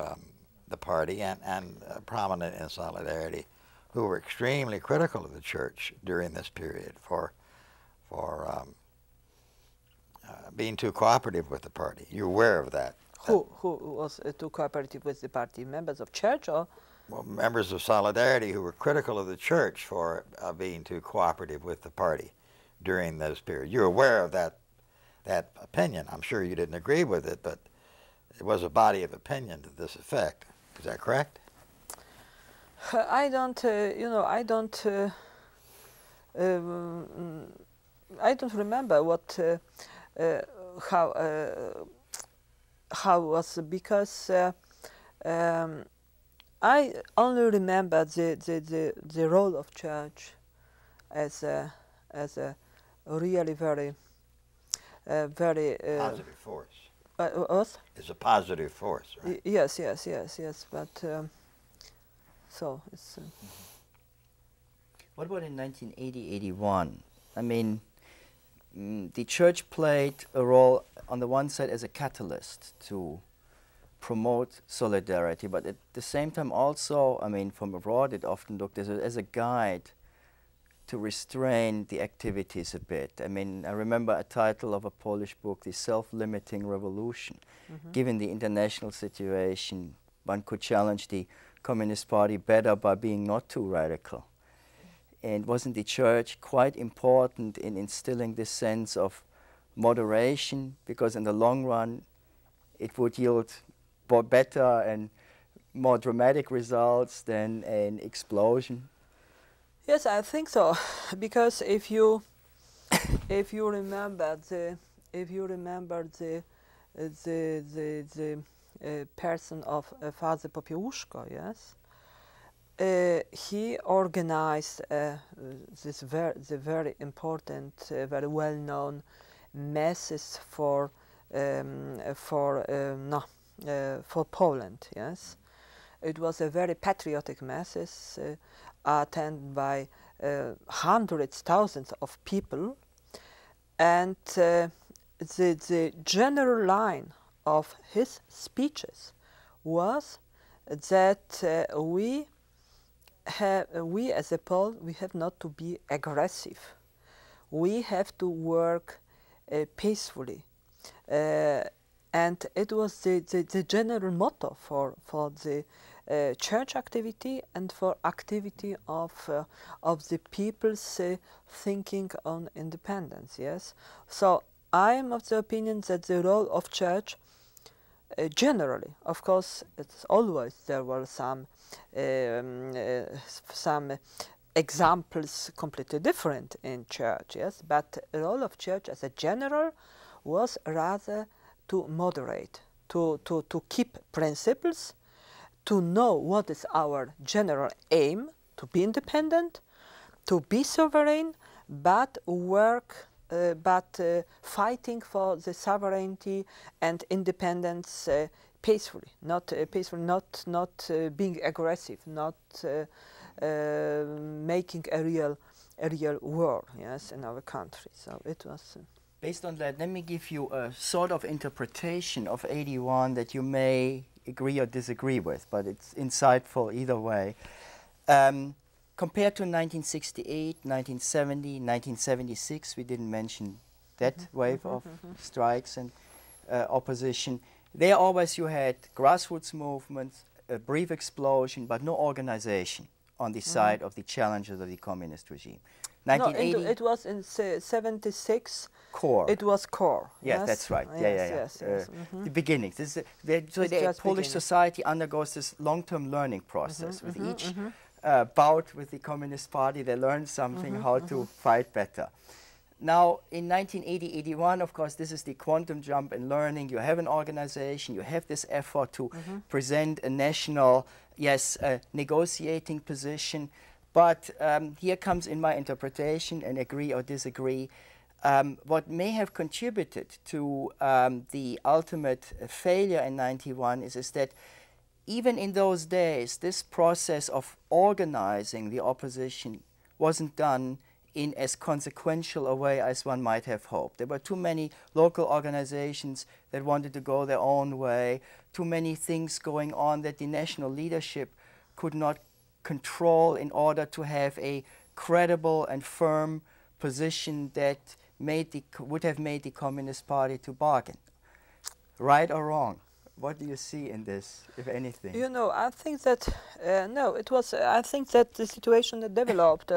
the party and prominent in Solidarity, who were extremely critical of the church during this period for being too cooperative with the party. You're aware of that?
Who was too cooperative with the party? Members of church or?
Well, members of Solidarity who were critical of the church for being too cooperative with the party during those periods. You're aware of that opinion. I'm sure you didn't agree with it, but it was a body of opinion to this effect. Is that correct?
I don't, I don't remember what, how was, because I only remember the role of church as a really very
positive force.
What?
It's a positive force, right?
Yes. But so it's.
What about in 1980-81? I mean, the church played a role on the one side as a catalyst to promote solidarity, but at the same time also, I mean, from abroad it often looked as a guide to restrain the activities a bit. I mean, I remember a title of a Polish book, The Self-Limiting Revolution. Given the international situation, one could challenge the Communist Party better by being not too radical. And wasn't the church quite important in instilling this sense of moderation? Because in the long run, it would yield better and more dramatic results than an explosion.
Yes, I think so. Because if you remember the person of Father Popiełuszko, yes, he organized the very important, very well-known masses for Poland. Yes, it was a very patriotic masses attended by hundreds, thousands of people, and the general line of his speeches was that we as a Pole, we have not to be aggressive. We have to work peacefully. And it was the general motto for the church activity and for activity of the people's thinking on independence. Yes, so I am of the opinion that the role of church generally, of course, it's always there were some examples completely different in church. Yes, but the role of church as a general was rather to moderate, to keep principles, to know what is our general aim, to be independent, to be sovereign, but work, fighting for the sovereignty and independence peacefully, not being aggressive, not making a real war, yes, in our country. So it was.
Based on that, let me give you a sort of interpretation of 81 that you may agree or disagree with, but it's insightful either way. Compared to 1968, 1970, 1976, we didn't mention that wave of strikes and opposition. There always you had grassroots movements, a brief explosion, but no organization on the side of the challengers of the communist regime. 1980,
no, it was in 76.
Core.
It was core.
Yes, that's right. Yes. The beginnings. So the Polish society undergoes this long-term learning process. With each bout with the Communist Party, they learn something, how to fight better. Now, in 1980-81, of course, this is the quantum jump in learning. You have an organization, you have this effort to present a national, negotiating position. But here comes in my interpretation, and agree or disagree, what may have contributed to the ultimate failure in 91 is that even in those days, this process of organizing the opposition wasn't done in as consequential a way as one might have hoped. There were too many local organizations that wanted to go their own way, too many things going on that the national leadership could not control in order to have a credible and firm position that would have made the Communist Party to bargain. Right or wrong? What do you see in this, if anything?
You know, I think that no, it was. I think that the situation that developed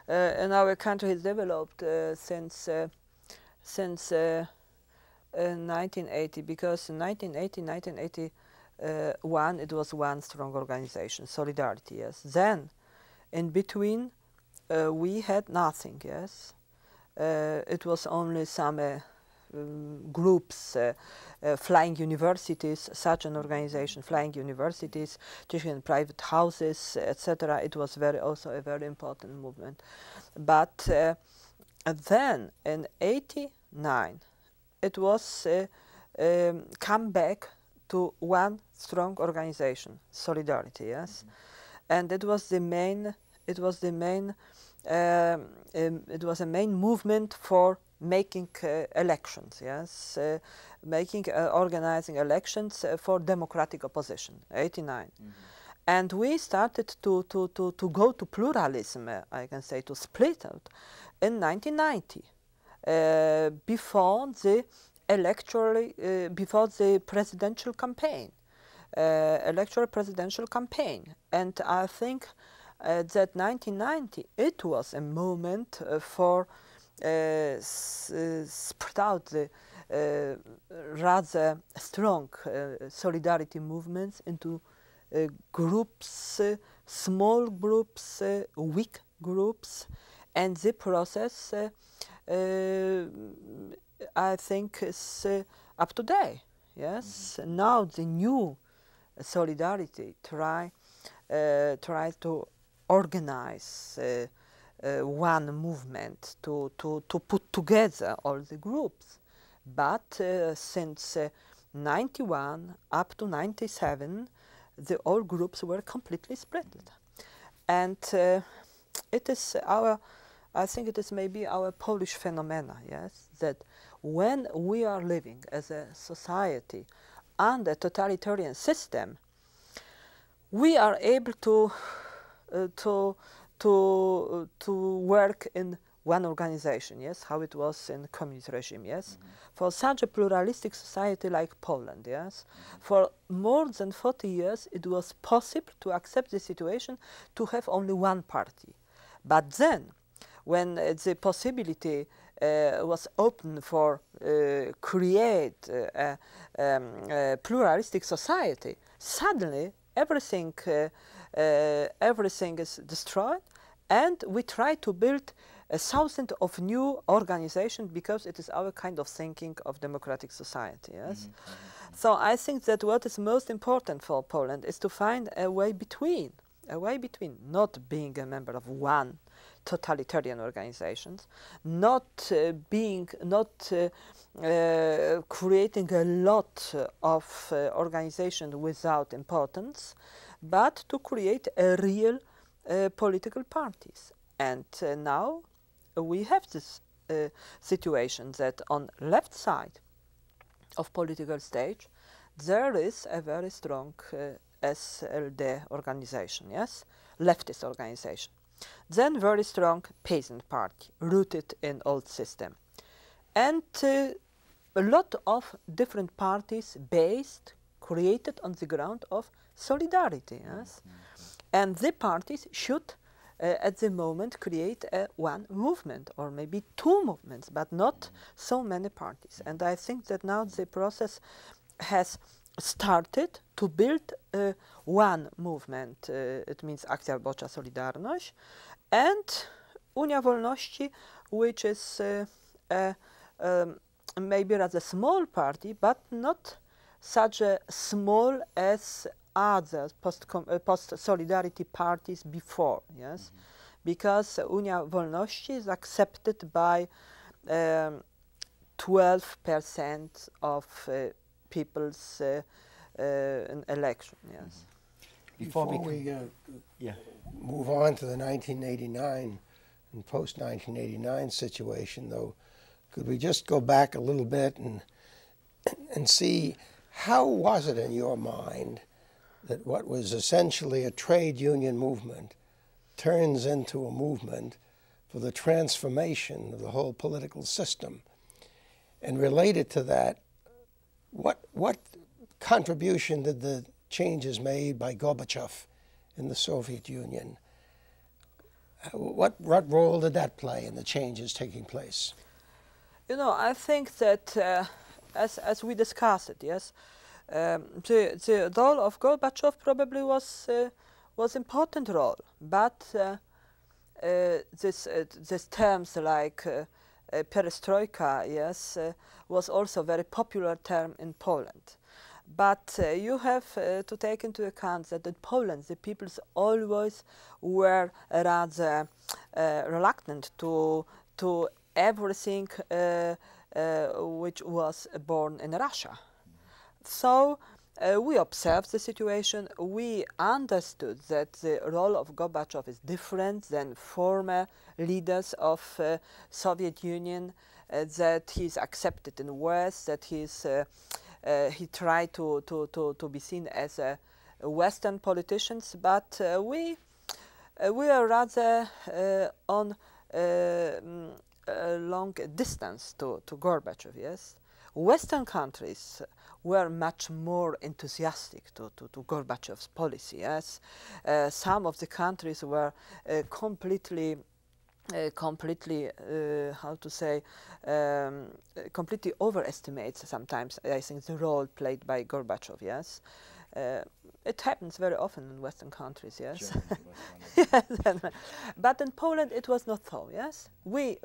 in our country has developed since 1980, because in 1981 it was one strong organization, Solidarity. Yes. Then, in between, we had nothing. Yes. It was only some groups, flying universities, such an organization, flying universities, teaching in private houses, etc. It was also a very important movement. But then in '89, it was come back to one strong organization, Solidarity, yes, and it was a main movement for making elections, yes, organizing elections for democratic opposition, '89. And we started to go to pluralism, I can say, to split out in 1990, before the presidential campaign, presidential campaign. And I think that 1990, it was a moment for spread out the rather strong solidarity movements into groups, small groups, weak groups, and the process I think is up to date. Yes, now the new solidarity tries to organize one movement to put together all the groups, but since '91 up to '97, all groups were completely split, and it is I think it is maybe our Polish phenomena, yes, that when we are living as a society under a totalitarian system, we are able to work in one organization, yes, how it was in the communist regime, yes. For such a pluralistic society like Poland, yes, for more than 40 years it was possible to accept the situation to have only one party. But then, when the possibility was open for create a pluralistic society, suddenly everything is destroyed, and we try to build 1,000 of new organizations because it is our kind of thinking of democratic society. Yes. So I think that what is most important for Poland is to find a way between not being a member of one totalitarian organizations, not creating a lot of organizations without importance, but to create a real political parties. And now we have this situation that on left side of political stage there is a very strong SLD organization, yes, leftist organization. Then very strong peasant party, rooted in old system. And a lot of different parties created on the ground of solidarity, yes. And the parties should, at the moment, create one movement, or maybe two movements, but not so many parties. And I think that now the process has started to build one movement. It means Akcja Robocza Solidarność, and Unia Wolności, which is maybe rather small party, but not such a small as other post-solidarity parties before, yes, because Unia Wolności is accepted by 12% of people's election, yes.
Before we move on to the 1989 and post-1989 situation, though, could we just go back a little bit and see how was it in your mind that what was essentially a trade union movement turns into a movement for the transformation of the whole political system? And related to that, what contribution did the changes made by Gorbachev in the Soviet Union, what role did that play in the changes taking place?
You know, I think that as we discussed it, yes, the role of Gorbachev probably was important role, but this terms like perestroika, yes, was also a very popular term in Poland. But you have to take into account that in Poland the peoples always were rather reluctant to everything which was born in Russia. So we observed the situation. We understood that the role of Gorbachev is different than former leaders of Soviet Union, that he's accepted in the West, that he tried to be seen as a Western politicians, but we are rather on a long distance to Gorbachev, yes. Western countries were much more enthusiastic to Gorbachev's policy, yes. Some of the countries were completely overestimate sometimes, I think, the role played by Gorbachev, yes. It happens very often in Western countries, yes. Yes. But in Poland it was not so, yes. We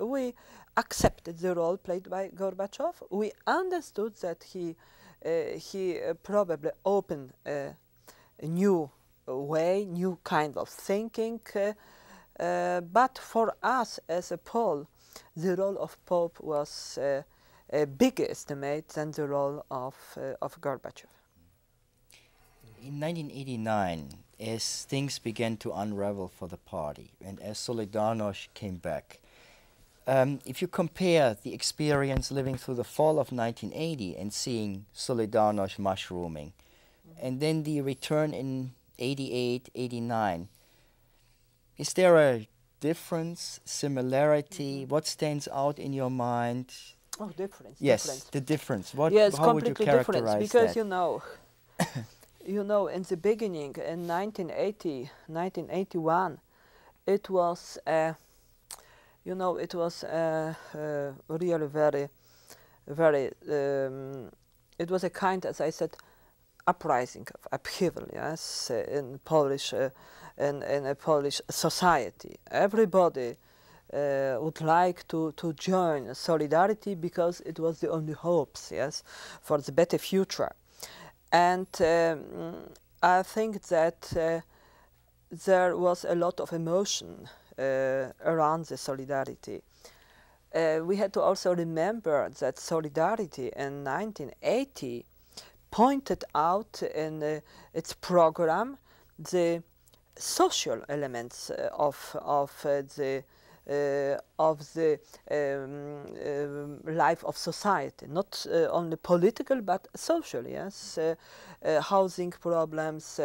accepted the role played by Gorbachev. We understood that he probably opened a new way, new kind of thinking, but for us as a Pole, the role of Pope was a bigger estimate than the role of Gorbachev.
In 1989, as things began to unravel for the party and as Solidarność came back, if you compare the experience living through the fall of 1980 and seeing Solidarność mushrooming, and then the return in 88, 89, is there a difference, similarity? What stands out in your mind?
Oh, difference.
Yes,
difference.
The difference.
Yes,
how would you characterize
difference, because
that?
you know, in the beginning, in 1980, 1981, it was, it was really very, it was a kind, as I said, uprising of upheaval, yes, in Polish, in a Polish society. Everybody would like to join Solidarity because it was the only hopes, yes, for the better future. And I think that there was a lot of emotion around the Solidarity. We had to also remember that Solidarity in 1980 pointed out in its program the social elements of the life of society, not only political but social, yes, housing problems,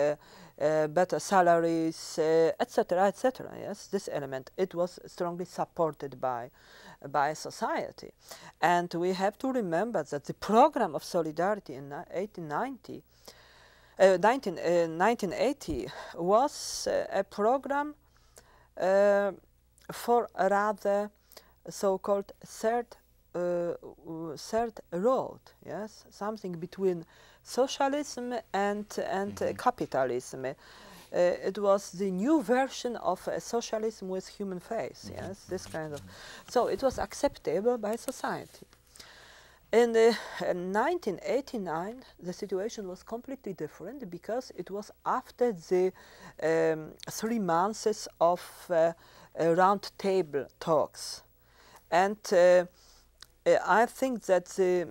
better salaries, etc., etc. Yes, this element, it was strongly supported by society, and we have to remember that the program of Solidarity in 1980 was a program for a rather so-called third road, yes, something between socialism and capitalism. It was the new version of socialism with human face, yes, this kind of. So it was acceptable by society. In 1989, the situation was completely different because it was after the 3 months of round table talks. And I think that the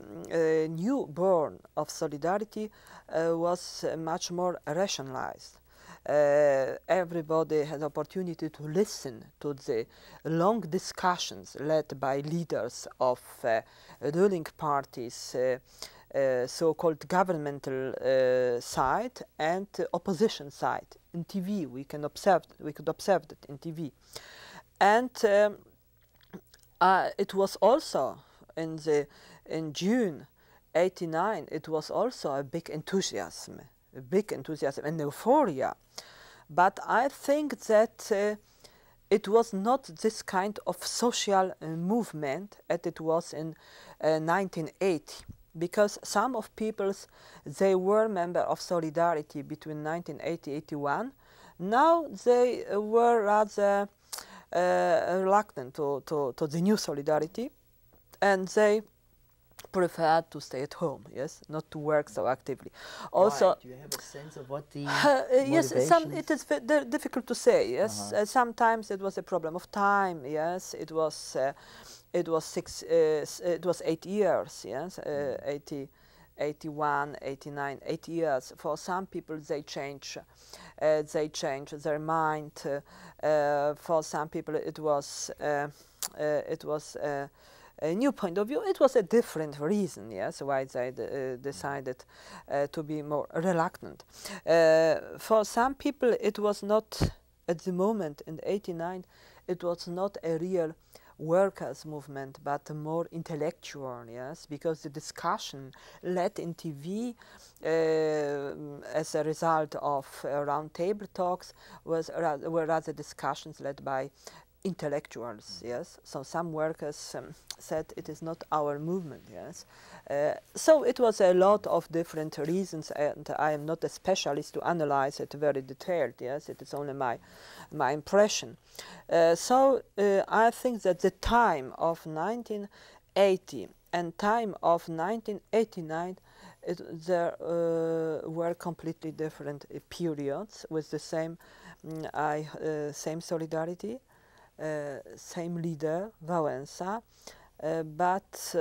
newborn of Solidarity was much more rationalized. Everybody had the opportunity to listen to the long discussions led by leaders of ruling parties, so-called governmental side and opposition side. In TV, we could observe it in TV, and it was also in June '89. It was also a big enthusiasm and euphoria. But I think that it was not this kind of social movement as it was in 1980, because some of peoples, they were member of Solidarity between 1980 and 81. Now they were rather reluctant to the new Solidarity. and they preferred to stay at home, yes, not to work so actively. Also,
why? Do you have a sense of what the
yes, it is difficult to say. Yes, sometimes it was a problem of time. Yes, it was 8 years. Yes, 80, 81, 89, 8 years. For some people, they change their mind. For some people, it was a new point of view. It was a different reason, yes, why they decided to be more reluctant. For some people, it was not, at the moment in '89, it was not a real workers' movement, but more intellectual, yes, because the discussion led in TV as a result of round table talks were rather discussions led by intellectuals, yes. So some workers said it is not our movement, yes. So it was a lot of different reasons, and I am not a specialist to analyze it very detailed, yes. It is only my impression. So I think that the time of 1980 and time of 1989, there were completely different periods with the same same solidarity. Same leader, Walesa, but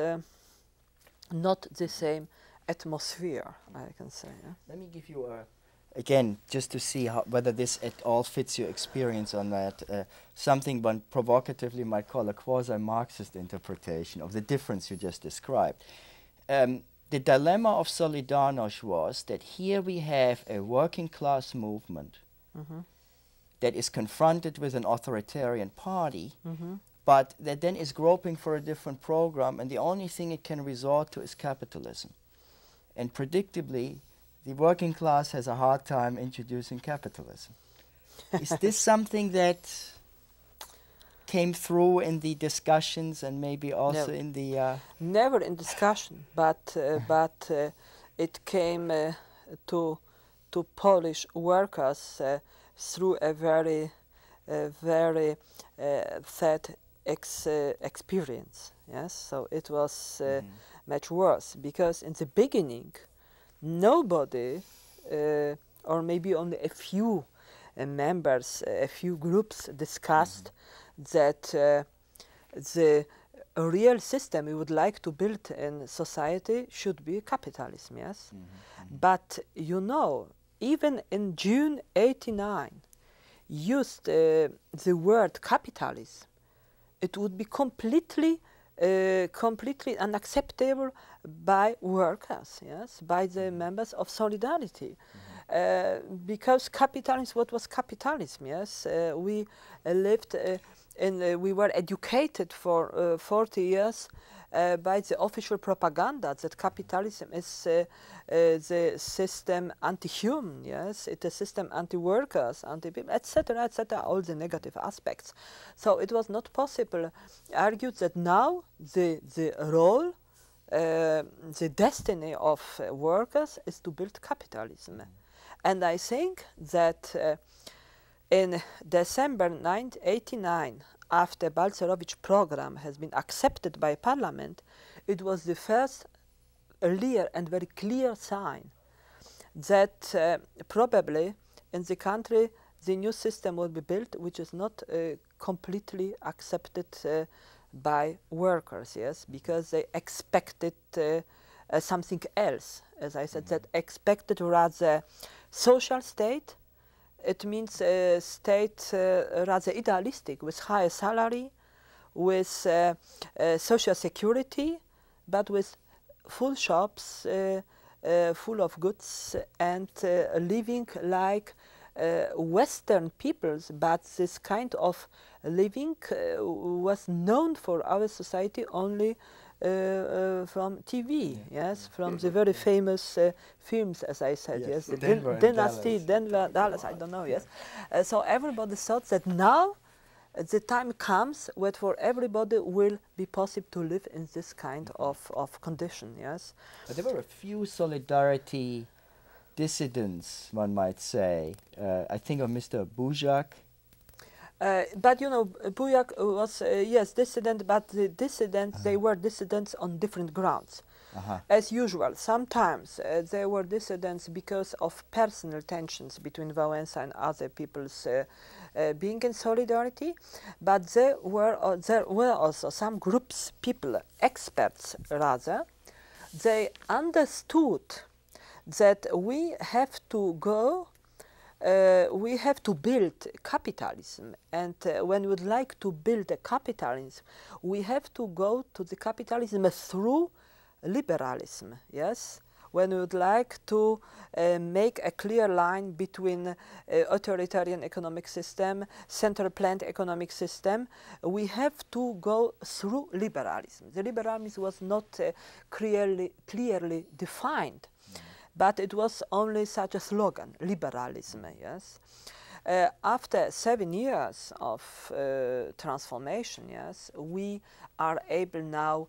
not the same atmosphere, I can say. Yeah?
Let me give you again, just to see whether this at all fits your experience on that, something one provocatively might call a quasi-Marxist interpretation of the difference you just described. The dilemma of Solidarność was that here we have a working class movement that is confronted with an authoritarian party, but that then is groping for a different program, and the only thing it can resort to is capitalism. And predictably, the working class has a hard time introducing capitalism. Is this something that came through in the discussions and maybe also in the...
Never in discussion, but it came to Polish workers through a very sad experience. Yes, so it was much worse, because in the beginning nobody, or maybe only a few members, a few groups discussed that the real system we would like to build in society should be capitalism. Yes, but you know, even in June '89, used the word capitalism, it would be completely unacceptable by workers, yes, by the members of Solidarity. Because capitalism, what was capitalism? Yes, we lived we were educated for 40 years by the official propaganda that capitalism is the system anti-human, yes, it's a system anti-workers, anti-people, etc., etc., all the negative aspects. So it was not possible, argued that now the role, the destiny of workers is to build capitalism. And I think that in December 1989, after Balcerowicz program has been accepted by Parliament, it was the first real and very clear sign that probably in the country the new system will be built, which is not completely accepted by workers, yes, because they expected something else, as I said, that expected rather social state. It means a state rather idealistic, with higher salary, with social security, but with full shops, full of goods, and living like Western peoples. But this kind of living was known for our society only from TV, yes, from the very famous films, as I said, yes, the Dynasty, Denver, Dallas, I don't know, yes. So everybody thought that now the time comes when for everybody will be possible to live in this kind of condition, yes.
But there were a few Solidarity dissidents, one might say. I think of Mr. Buzak.
But you know, Bujak was, yes, dissident, but the dissidents, they were dissidents on different grounds. As usual, sometimes they were dissidents because of personal tensions between Walesa and other peoples being in solidarity, but there were also some groups, people, experts rather, they understood that we have to go, we have to build capitalism, and when we would like to build a capitalism, we have to go to the capitalism through liberalism, yes? When we would like to make a clear line between authoritarian economic system, central planned economic system, we have to go through liberalism. The liberalism was not clearly defined, but it was only such a slogan, liberalism, yes? After 7 years of transformation, yes, we are able now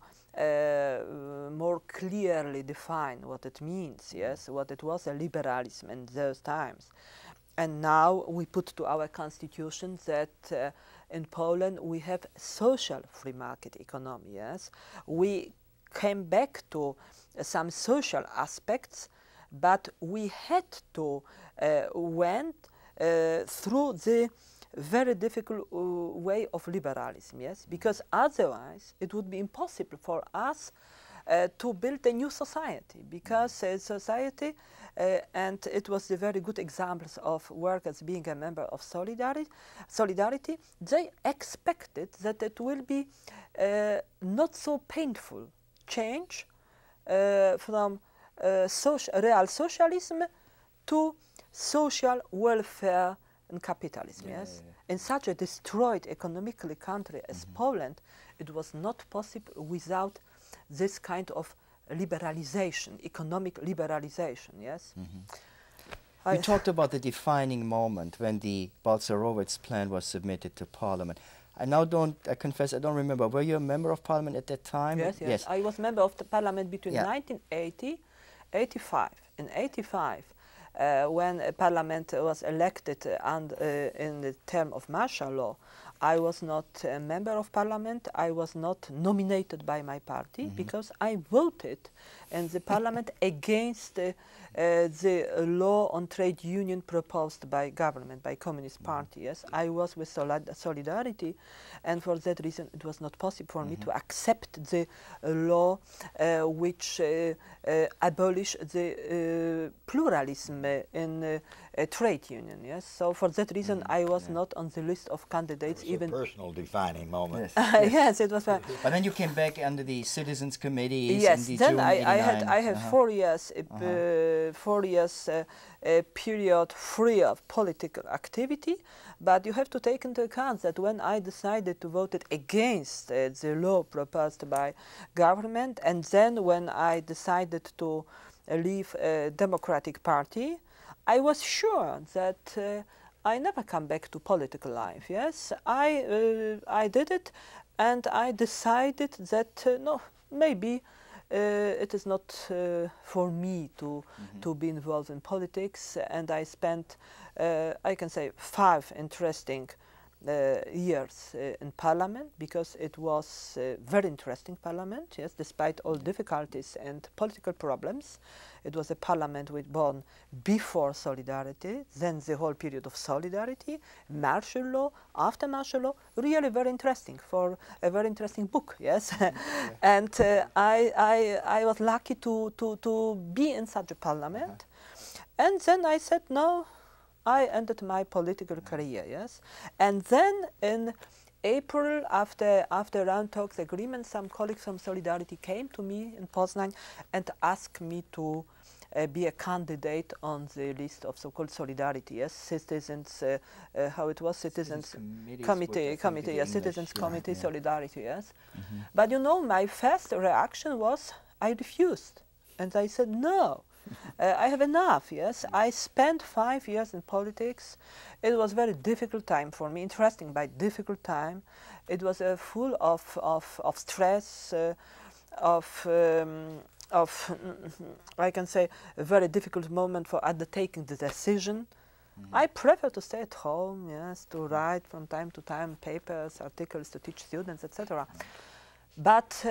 more clearly define what it means, yes, what it was a liberalism in those times. And now we put to our constitution that in Poland we have social free market economy, yes. We came back to some social aspects, but we had to went through the very difficult way of liberalism, yes, because otherwise it would be impossible for us to build a new society, because society, and it was the very good examples of workers being a member of Solidarity, they expected that it will be not so painful change from real socialism to social welfare and capitalism, yes? In such a destroyed economically country as Poland, it was not possible without this kind of liberalization, economic liberalization, yes?
You talked about the defining moment when the Balcerowicz plan was submitted to Parliament. I confess, I don't remember. Were you a member of Parliament at that time?
Yes. I was member of the Parliament between 1980 and 85. In 85, when Parliament was elected in the term of martial law, I was not a member of Parliament. I was not nominated by my party because I voted in the Parliament against the law on trade union proposed by government, by Communist Party. Yes, I was with Solidarity, and for that reason it was not possible for me to accept the law which abolished the pluralism in a trade union. Yes, so for that reason I was not on the list of candidates. Even
a personal defining moment.
Yes, yes, it was.
But then you came back under the Citizens Committees.
Yes,
in the
then
June
I had 4 years, 4 years period free of political activity. But you have to take into account that when I decided to vote against the law proposed by government, and then when I decided to leave a Democratic Party, I was sure that I never come back to political life. Yes, I did it, and I decided that no, maybe it is not for me to be involved in politics. And I spent, I can say, 5 interesting years in Parliament, because it was a very interesting Parliament. Yes, despite all difficulties and political problems. It was a Parliament which born before Solidarity, then the whole period of Solidarity, martial law, after martial law, really very interesting, for a very interesting book, yes. And I was lucky to be in such a Parliament. And then I said, no, I ended my political career, yes. And then in April, after round talks agreement, some colleagues from Solidarity came to me in Poznań and asked me to be a candidate on the list of so-called Solidarity, yes, citizens, how it was, citizens committee, yes, citizens committee, Solidarity, yes. But you know, my first reaction was I refused, and I said no. I have enough, yes. I spent 5 years in politics. It was a very difficult time for me, interesting but difficult time. It was full of stress, I can say, a very difficult moment for undertaking the decision. I prefer to stay at home, yes, to write from time to time papers, articles to teach students, etc. But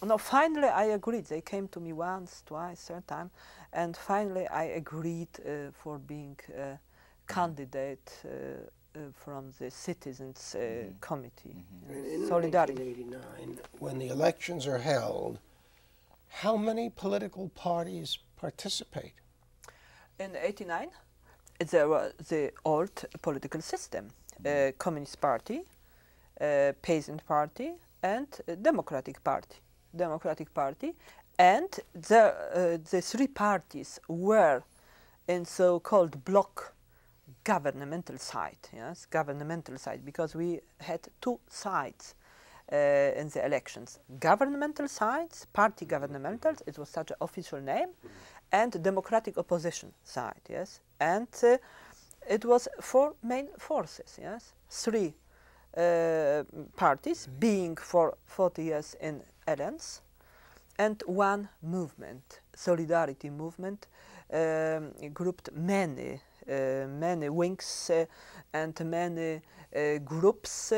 no, finally I agreed. They came to me once, twice, third time, and finally I agreed for being a candidate from the Citizens Committee.
In
Solidarity.
1989, when the elections are held, how many political parties participate?
In '89, there was the old political system, Communist Party, Peasant Party, and Democratic Party. And the three parties were in so-called bloc governmental side, yes, governmental side, because we had two sides in the elections. Governmental sides, party governmental, it was such an official name, and democratic opposition side, yes. And it was four main forces, yes. Three parties being for 40 years in alliance, and one movement, solidarity movement, grouped many wings and many groups,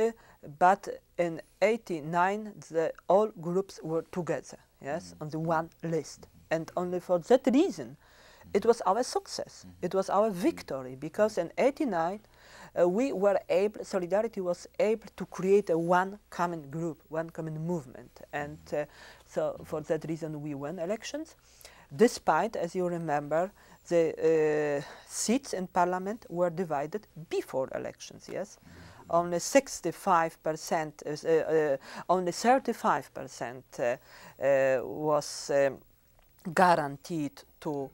but in '89 all groups were together, yes, on the one list. And only for that reason it was our success, it was our victory, because in '89 we were able, Solidarity was able to create a one common group, one common movement, and so for that reason we won elections, despite, as you remember, the seats in parliament were divided before elections, yes. Only 65%, only 35% was guaranteed to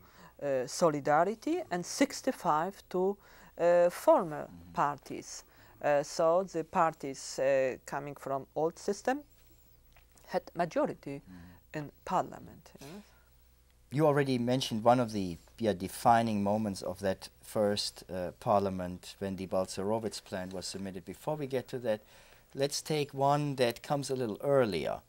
Solidarity, and 65% to former parties. So the parties coming from old system had majority in parliament. Yes.
You already mentioned one of the defining moments of that first parliament when the Balcerowicz plan was submitted. Before we get to that, let's take one that comes a little earlier,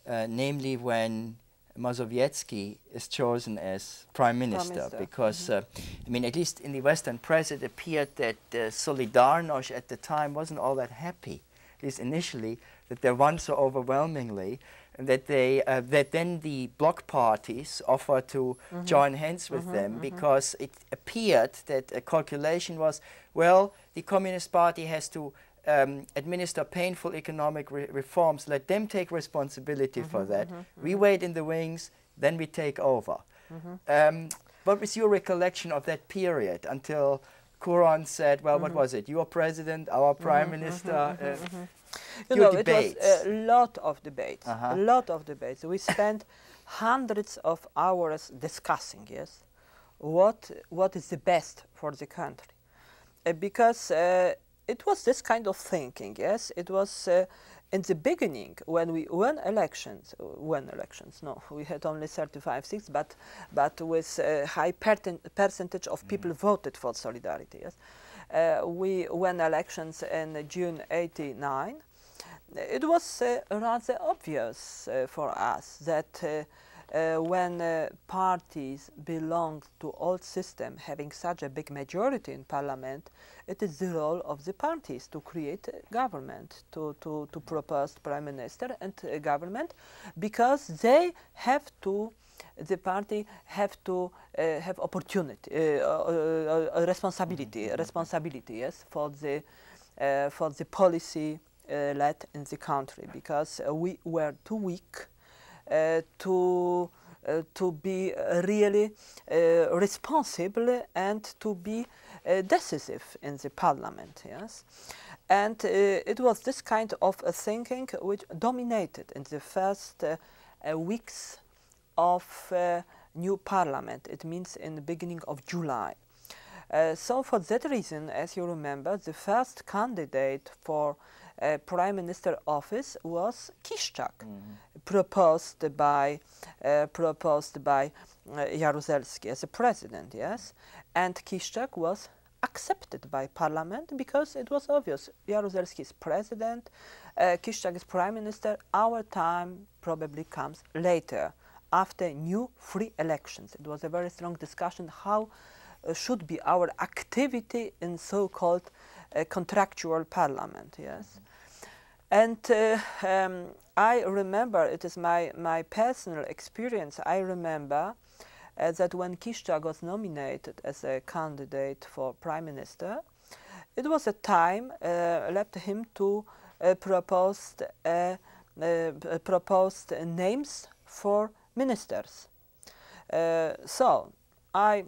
namely when Mazowiecki is chosen as prime minister, because I mean, at least in the Western press it appeared that Solidarność at the time wasn't all that happy, at least initially, that they won so overwhelmingly, and that they that then the bloc parties offered to join hands with them, because it appeared that a calculation was, well, the Communist Party has to administer painful economic reforms, let them take responsibility for that. We wait in the wings, then we take over. What was your recollection of that period until Kuron said, well, what was it? Your president, our prime minister?
You know, it was a lot of debates, a lot of debates. We spent hundreds of hours discussing, yes, what is the best for the country. Because it was this kind of thinking, yes. It was in the beginning when we won elections. No, we had only 35 seats, but with a high percentage of people voted for Solidarity. Yes, we won elections in June '89. It was rather obvious for us that when parties belong to old system having such a big majority in parliament, it is the role of the parties to create a government, to propose prime minister and a government, because they have to, the party have to have opportunity, responsibility, yes, for the policy led in the country, because we were too weak to be really responsible and to be decisive in the parliament, yes. And it was this kind of thinking which dominated in the first weeks of new parliament. It means in the beginning of July. So for that reason, as you remember, the first candidate for prime minister office was Kiszczak, proposed by Jaruzelski as a president, yes, and Kiszczak was accepted by parliament because it was obvious. Jaruzelski is president, Kiszczak is prime minister. Our time probably comes later, after new free elections. It was a very strong discussion how should be our activity in so-called contractual parliament, yes. And I remember, it is my personal experience, I remember that when Kiszczak was nominated as a candidate for prime minister, it was a time left him to propose names for ministers. So I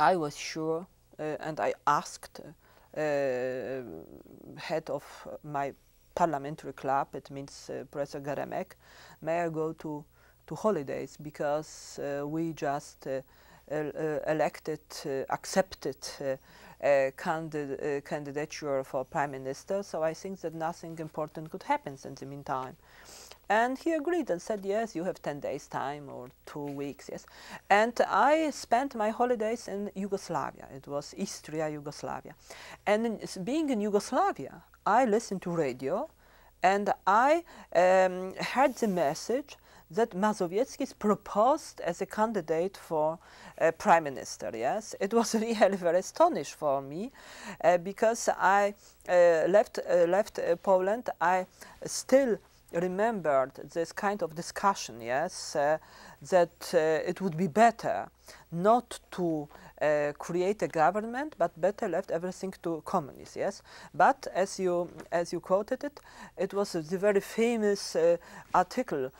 was sure, and I asked head of my parliamentary club, it means Professor Geremek, may I go to holidays, because we just accepted candidature for prime minister, so I think that nothing important could happen in the meantime. And he agreed and said, yes, you have 10 days time or 2 weeks, yes. And I spent my holidays in Yugoslavia. It was Istria, Yugoslavia. And being in Yugoslavia, I listened to radio, and I heard the message that Mazowiecki is proposed as a candidate for prime minister, yes. It was really very astonishing for me, because I left Poland. I still remembered this kind of discussion, yes, that it would be better not to create a government, but better left everything to communists, yes. But as you quoted it, it was the very famous article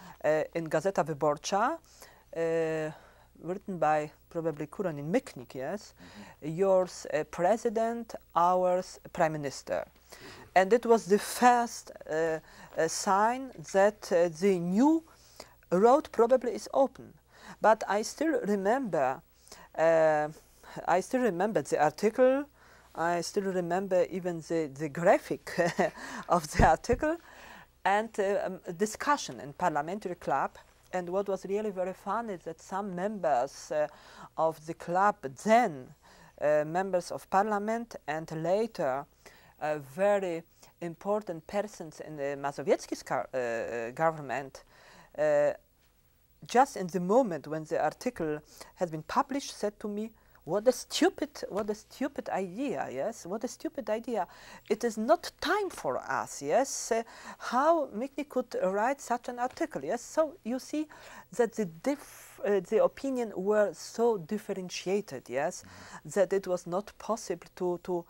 in Gazeta Wyborcza, written by probably Kuronin Myknik, yes, yours president, ours prime minister. And it was the first sign that the new road probably is open. But I still remember the article. I still remember even the graphic of the article, and discussion in parliamentary club. And what was really very fun is that some members of the club, then members of parliament, and later very important persons in the Mazowiecki's government, just in the moment when the article has been published, said to me, what a stupid idea, yes, what a stupid idea. It is not time for us, yes. How Myknik could write such an article, yes. So you see that the opinion were so differentiated, yes, that it was not possible to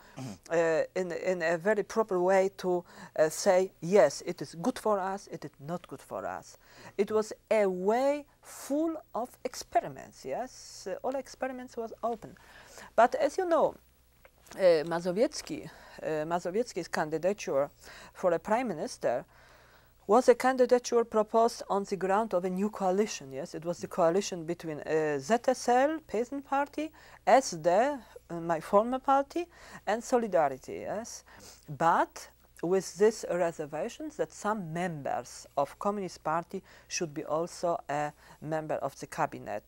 in a very proper way to say, yes, it is good for us, it is not good for us. It was a way full of experiments, yes. All experiments was open. But as you know, Mazowiecki's candidature for a prime minister was a candidature proposed on the ground of a new coalition, yes. It was the coalition between ZSL, Peasant Party, SD, my former party, and Solidarity, yes. But with this reservation that some members of Communist Party should be also a member of the cabinet,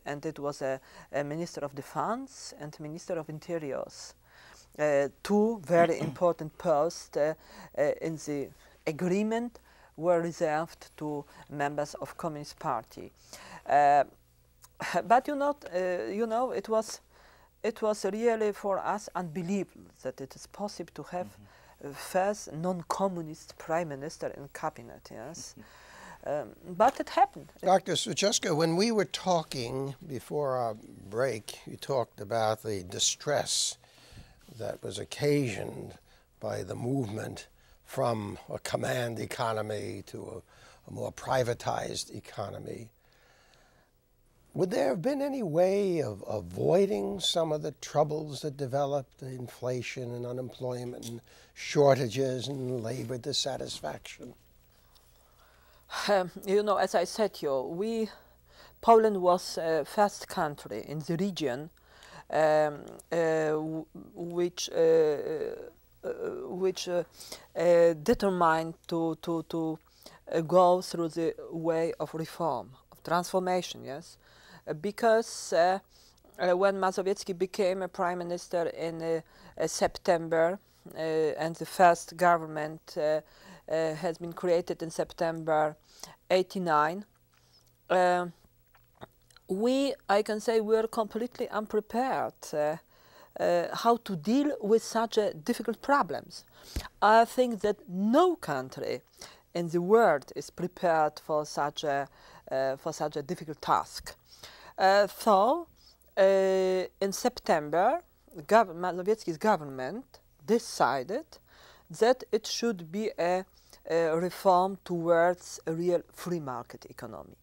and it was a Minister of Defense and Minister of Interiors. Two very important posts in the agreement were reserved to members of Communist Party. But you know, it was really for us unbelievable that it is possible to have first non-communist prime minister in cabinet, yes. But it happened.
Dr. Suchocka, when we were talking before our break, you talked about the distress that was occasioned by the movement from a command economy to a more privatized economy. Would there have been any way of avoiding some of the troubles that developed, the inflation and unemployment and shortages and labor dissatisfaction?
You know, as I said to you, Poland was first country in the region which determined to go through the way of reform, of transformation, yes. Because when Mazowiecki became a prime minister in September, and the first government has been created in September '89, I can say, were completely unprepared how to deal with such difficult problems. I think that no country in the world is prepared for such a difficult task. So, in September, Mazowiecki's government decided that it should be a reform towards a real free market economy.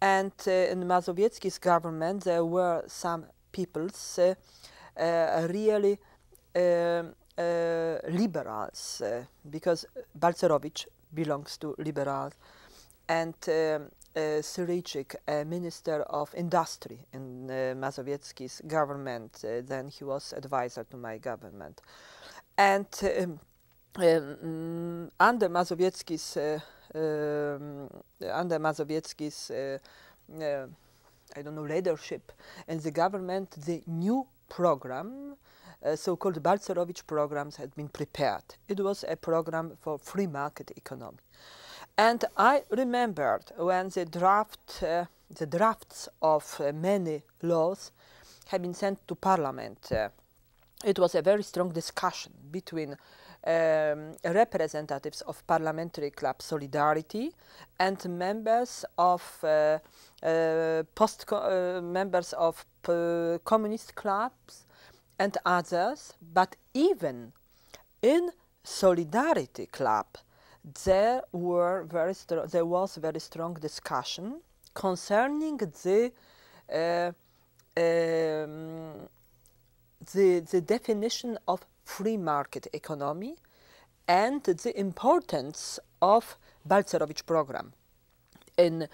And in Mazowiecki's government, there were some peoples really liberals, because Balcerowicz belongs to liberals, and Syryjczyk, a minister of industry in Mazowiecki's government, then he was advisor to my government. And under Mazowiecki's I don't know, leadership in the government, the new program, so-called Balcerowicz programs, had been prepared. It was a program for free market economy. And I remembered when the drafts of many laws had been sent to Parliament. It was a very strong discussion between representatives of parliamentary club Solidarity and members of communist clubs and others. But even in Solidarity club, there was very strong discussion concerning the definition of free market economy and the importance of Balcerowicz program. In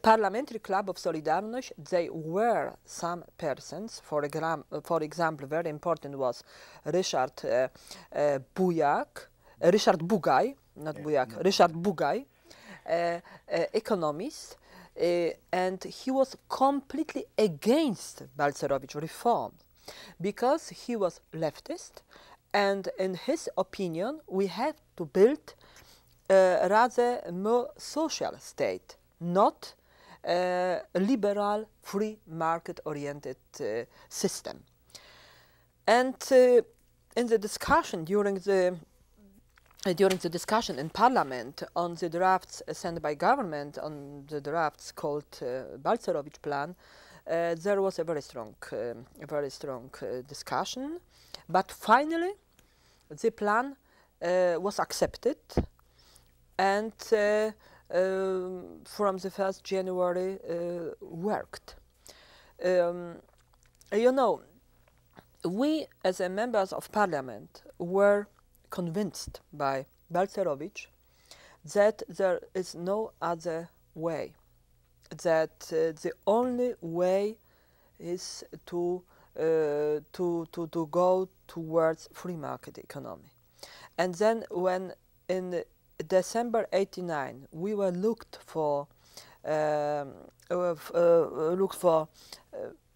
Parliamentary Club of Solidarność, there were some persons, for example, very important was Ryszard Bugaj, economist, and he was completely against Balcerowicz reform because he was leftist, and in his opinion we had to build a rather more social state, not a liberal, free market-oriented system. And in the discussion during the discussion in Parliament on the drafts sent by government, on the drafts called Balcerowicz plan, there was a very strong discussion. But finally, the plan was accepted, and from the 1st January worked. You know, we as members of Parliament were convinced by Balcerowicz that there is no other way, that the only way is to go towards free market economy. And then when in December '89 we were looked for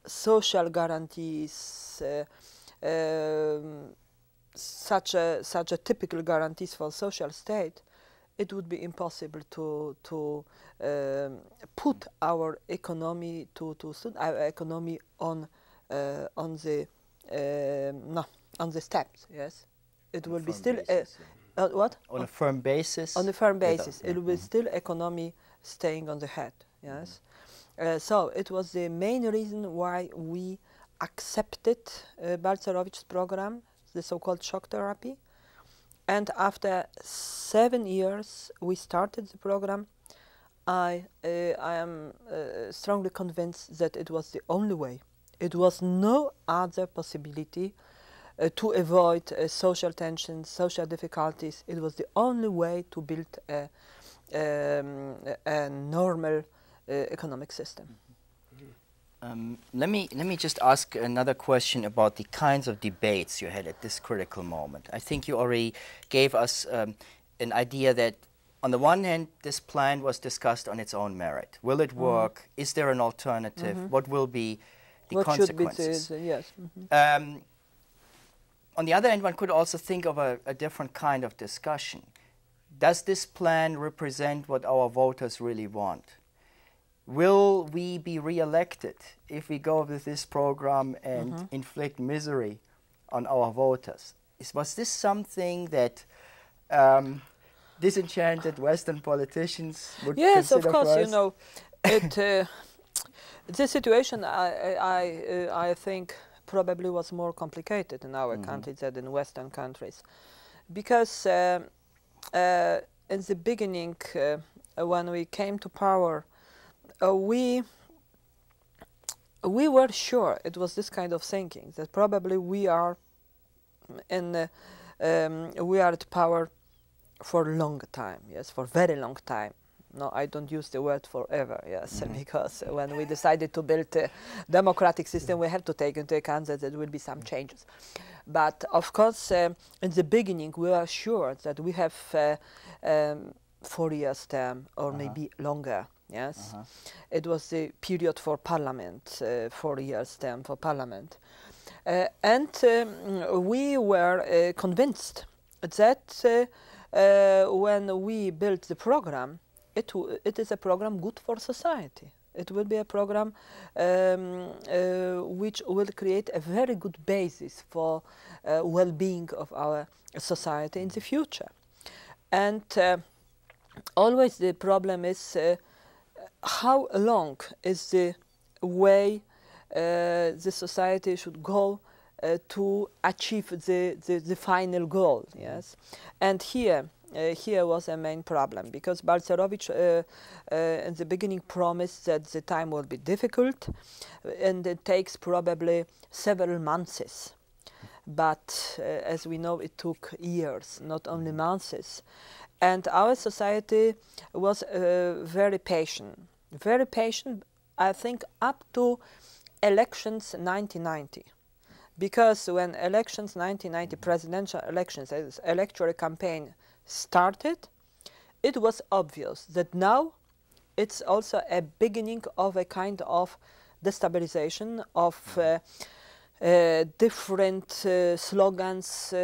social guarantees, such a typical guarantees for social state, it would be impossible to put our economy on the steps. Yes, it will be still what? On a firm basis. On a firm basis, it will be still economy staying on the head. Yes, so it was the main reason why we accepted Balcerowicz's program, the so-called shock therapy. And after 7 years, we started the program. I am strongly convinced that it was the only way. It was no other possibility to avoid social tensions, social difficulties. It was the only way to build a normal economic system.
Let me just ask another question about the kinds of debates you had at this critical moment. I think you already gave us an idea that on the one hand, this plan was discussed on its own merit. Will it work? Is there an alternative? What will be the consequences?
Should be yes.
On the other hand, one could also think of a different kind of discussion. Does this plan represent what our voters really want? will we be re-elected if we go with this program and inflict misery on our voters? Was this something that disenchanted Western politicians would
yes,
consider?
Of course,
first?
you know, the situation I think probably was more complicated in our country than in Western countries, because in the beginning, when we came to power, we were sure it was this kind of thinking that probably we are at power for a long time, yes, for very long time. No, I don't use the word forever, yes, because when we decided to build a democratic system, we have to take into account that there will be some changes. But of course, in the beginning, we were sure that we have 4 years term or maybe longer. Yes, it was the period for parliament, 4 years term for parliament, and we were convinced that when we built the program, it is a program good for society. It will be a program which will create a very good basis for well-being of our society in the future. And always the problem is how long is the way the society should go to achieve the final goal, yes? And here was a main problem, because Balcerowicz in the beginning promised that the time will be difficult and it takes probably several months. But as we know, it took years, not only months. And our society was very patient, I think, up to elections 1990. Because when elections 1990, presidential elections, electoral campaign started, it was obvious that now it's also a beginning of a kind of destabilization of different slogans,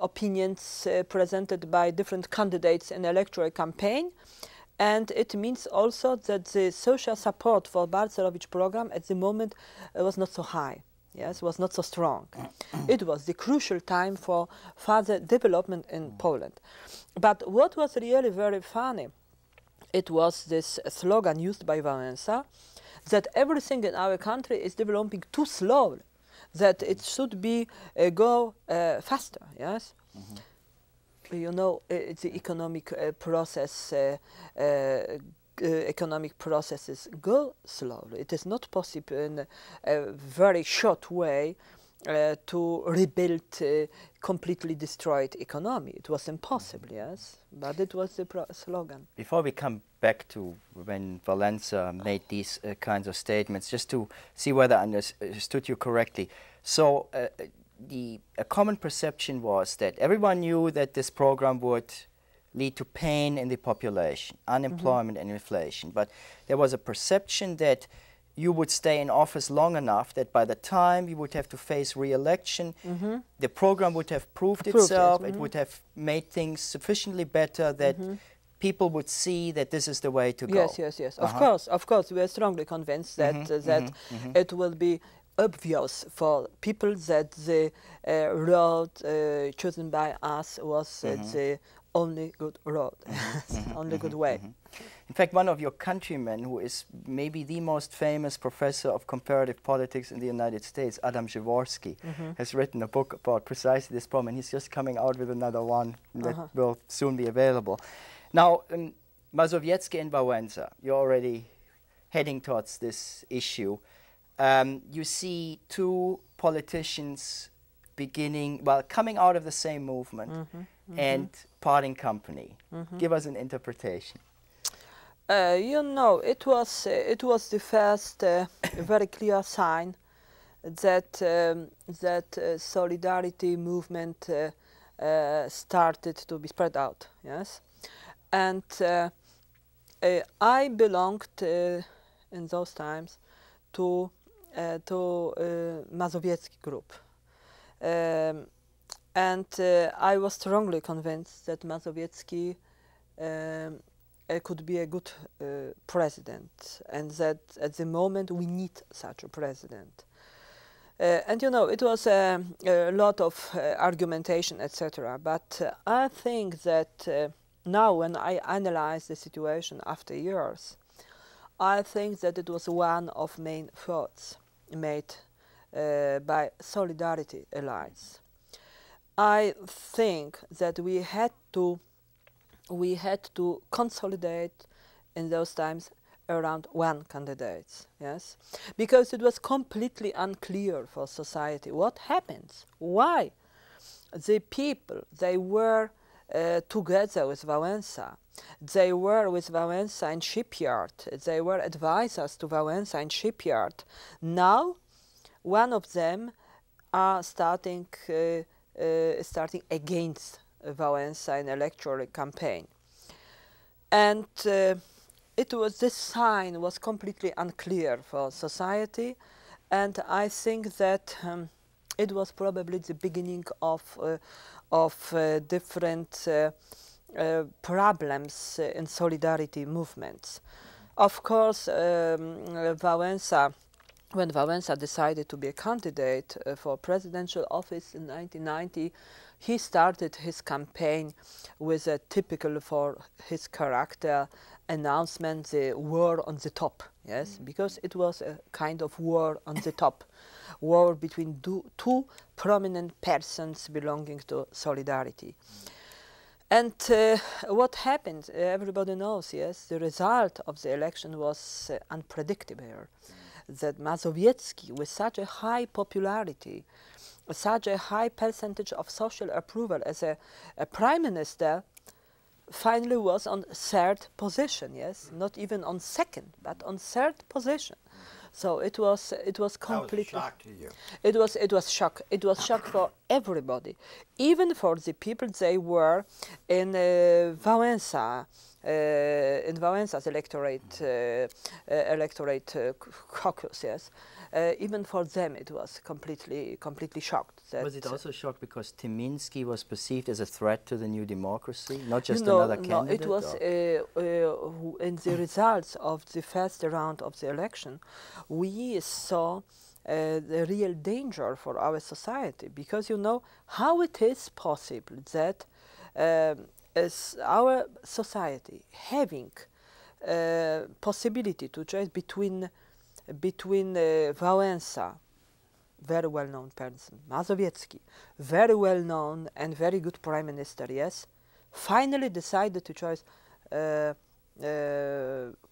opinions presented by different candidates in electoral campaign. And it means also that the social support for Balcerowicz program at the moment was not so high. Yes, was not so strong. It was the crucial time for further development in Poland. But what was really very funny, it was this slogan used by Walesa that everything in our country is developing too slowly, that it should be go faster. Yes. You know, the economic process. Economic processes go slowly. It is not possible in a very short way to rebuild completely destroyed economy. It was impossible, yes, but it was the slogan.
Before we come back to when Walesa made these kinds of statements, just to see whether I understood you correctly. So a common perception was that everyone knew that this program would lead to pain in the population, unemployment and inflation. But there was a perception that you would stay in office long enough that by the time you would have to face re-election, the program would have proved itself, it would have made things sufficiently better that people would see that this is the way to go.
Yes. Of course, we are strongly convinced that it will be obvious for people that the road chosen by us was the only good road, only good way.
In fact, one of your countrymen, who is maybe the most famous professor of comparative politics in the United States, Adam Jaworski, has written a book about precisely this problem, and he's just coming out with another one that will soon be available. Now, Mazowiecki and Wałęsa, you're already heading towards this issue. You see two politicians coming out of the same movement and parting company. Give us an interpretation.
You know, it was the first very clear sign that solidarity movement started to be spread out. Yes, and I belonged in those times to Mazowiecki group. And I was strongly convinced that Mazowiecki could be a good president, and that at the moment we need such a president. And you know, it was a lot of argumentation, etc. But I think that now, when I analyze the situation after years, I think that it was one of main thoughts made by Solidarity Alliance. I think that we had to consolidate in those times around one candidate, yes, because it was completely unclear for society what happens, why the people, they were together with Walesa, they were with Walesa in shipyard, they were advisors to Walesa in shipyard. Now one of them are starting against Walesa in electoral campaign, and this sign was completely unclear for society, and I think that it was probably the beginning of different problems in solidarity movements. Of course, Walesa, when Walesa decided to be a candidate for presidential office in 1990, he started his campaign with a typical for his character announcement, the war on the top, yes, because it was a kind of war on the top, war between two prominent persons belonging to Solidarity. And what happened, everybody knows, yes, the result of the election was unpredictable. That Mazowiecki, with such a high popularity, such a high percentage of social approval as a prime minister, finally was on third position, yes, not even on second, but on third position. So it was completely.
That was a shock to you.
It was shock. It was shock for everybody, even for the people they were in Wałęsa. In Wałęsa's electorate caucus, yes. Even for them, it was completely shocked.
Was it also shocked because Tymiński was perceived as a threat to the New Democracy, not just another candidate?
No, it was in the results of the first round of the election, we saw the real danger for our society, because you know how it is possible that as our society having possibility to choose between Wałęsa, very well-known person, Mazowiecki, very well-known and very good prime minister, yes, finally decided to choose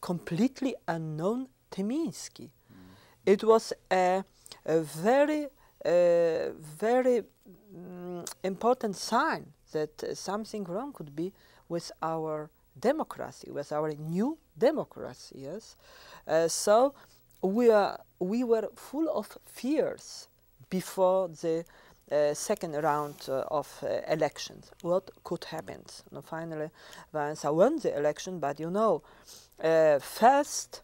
completely unknown Tymiński. It was a very important sign that something wrong could be with our democracy, with our new democracy, yes. So we were full of fears before the second round of elections. What could happen? Now, finally, Wałęsa won the election, but you know, first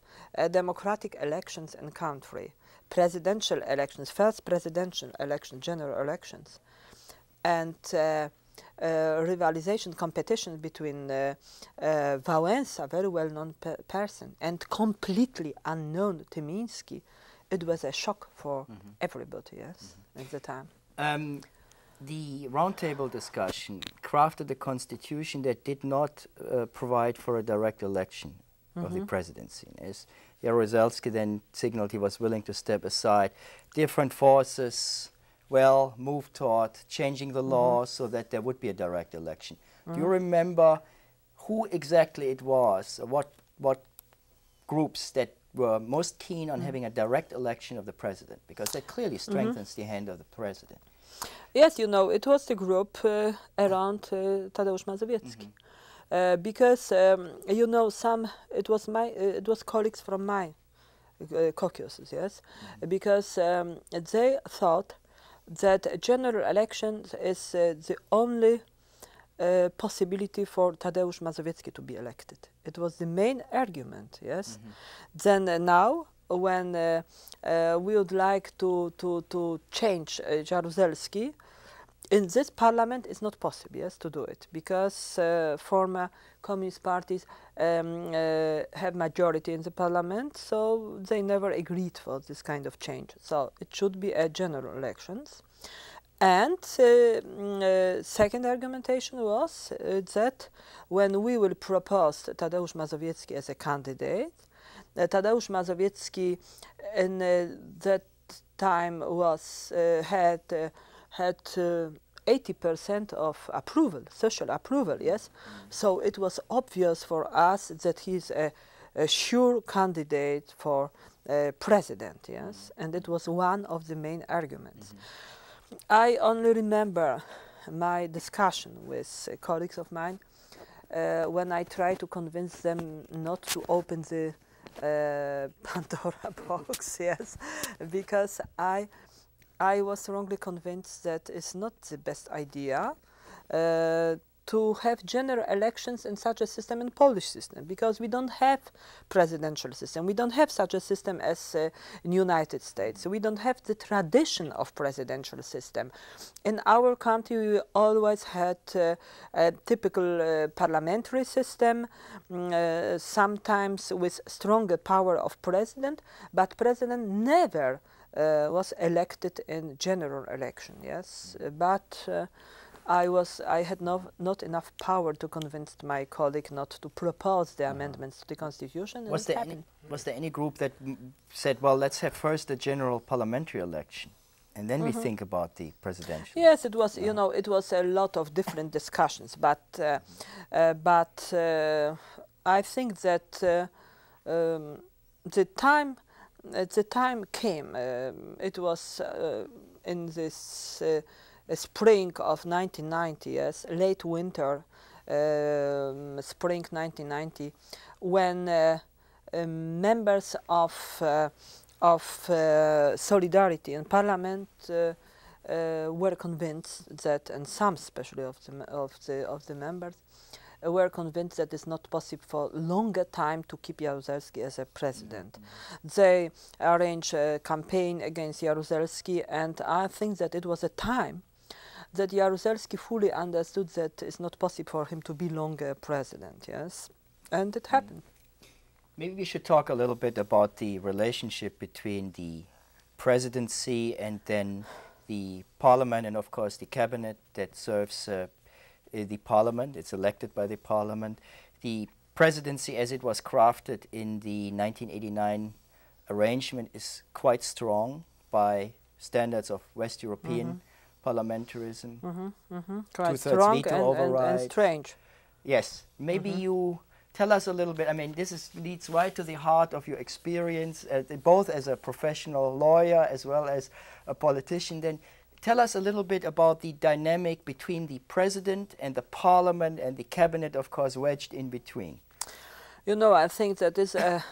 democratic elections in country, presidential elections, first presidential election, general elections, and rivalization, competition between Wałęsa, very well-known person, and completely unknown Tymiński, it was a shock for everybody, yes, at the time.
The roundtable discussion crafted a constitution that did not provide for a direct election of the presidency. As Jaruzelski then signaled he was willing to step aside, different forces moved toward changing the law so that there would be a direct election. Do you remember who exactly it was, or what groups that were most keen on having a direct election of the president? Because that clearly strengthens the hand of the president.
Yes, you know, it was the group around Tadeusz Mazowiecki. Because you know, it was colleagues from my caucuses, yes, because they thought that general election is the only possibility for Tadeusz Mazowiecki to be elected. It was the main argument, yes. Then now, when we would like to change Jaruzelski, in this parliament it's not possible, yes, to do it, because former communist parties have majority in the parliament, so they never agreed for this kind of change. So it should be a general elections. And second argumentation was that when we will propose Tadeusz Mazowiecki as a candidate, Tadeusz Mazowiecki in that time was had 80% of approval, social approval, yes. So it was obvious for us that he's a sure candidate for president, yes. And it was one of the main arguments. I only remember my discussion with colleagues of mine when I tried to convince them not to open the Pandora box, yes, because I was strongly convinced that it's not the best idea to have general elections in such a system, in Polish system, because we don't have presidential system. We don't have such a system as in United States. We don't have the tradition of presidential system. In our country, we always had a typical parliamentary system, sometimes with stronger power of president, but president never was elected in general election, yes, but I had not enough power to convince my colleague not to propose the amendments to the constitution.
Was there any group that said, well, let's have first a general parliamentary election, and then we think about the presidential?
Yes, it was. You know, it was a lot of different discussions, but I think that the time came. It was in this spring of 1990, yes, late winter, spring 1990, when members of Solidarity in Parliament were convinced that, and some especially of the members, were convinced that it's not possible for longer time to keep Jaruzelski as a president. They arranged a campaign against Jaruzelski, and I think that it was a time that Jaruzelski fully understood that it's not possible for him to be longer president, yes, and it happened.
Maybe we should talk a little bit about the relationship between the presidency and then the parliament, and of course the cabinet that serves the parliament. It's elected by the parliament. The presidency, as it was crafted in the 1989 arrangement, is quite strong by standards of West European parliamentarism.
Quite strong and strange.
Yes. Maybe you tell us a little bit. I mean, this leads right to the heart of your experience, both as a professional lawyer as well as a politician. Then tell us a little bit about the dynamic between the president and the parliament and the cabinet, of course, wedged in between.
You know, I think that is a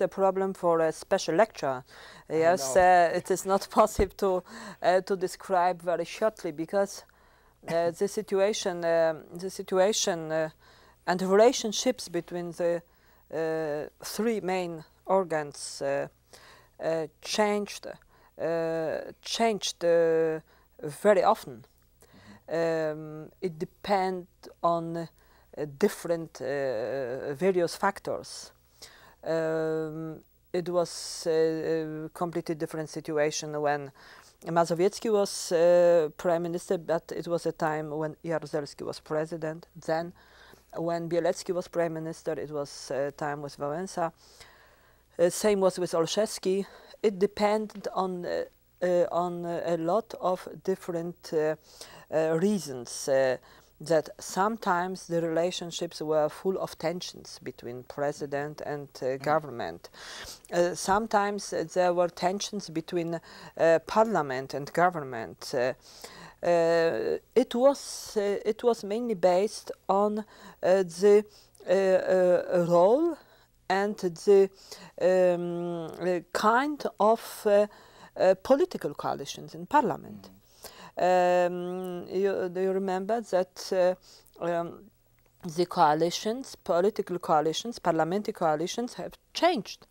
problem for a special lecture. Yes, it is not possible to describe very shortly, because the situation and the relationships between the three main organs changed very often. It depends on different various factors. It was a completely different situation when Mazowiecki was prime minister, but it was a time when Jaruzelski was president. Then, when Bielecki was prime minister, it was a time with Walesa. Same was with Olszewski. It depended on a lot of different reasons. That sometimes the relationships were full of tensions between president and government. Sometimes there were tensions between parliament and government. It was mainly based on the role and the kind of political coalitions in parliament. Do you remember that the coalitions, political coalitions, parliamentary coalitions have changed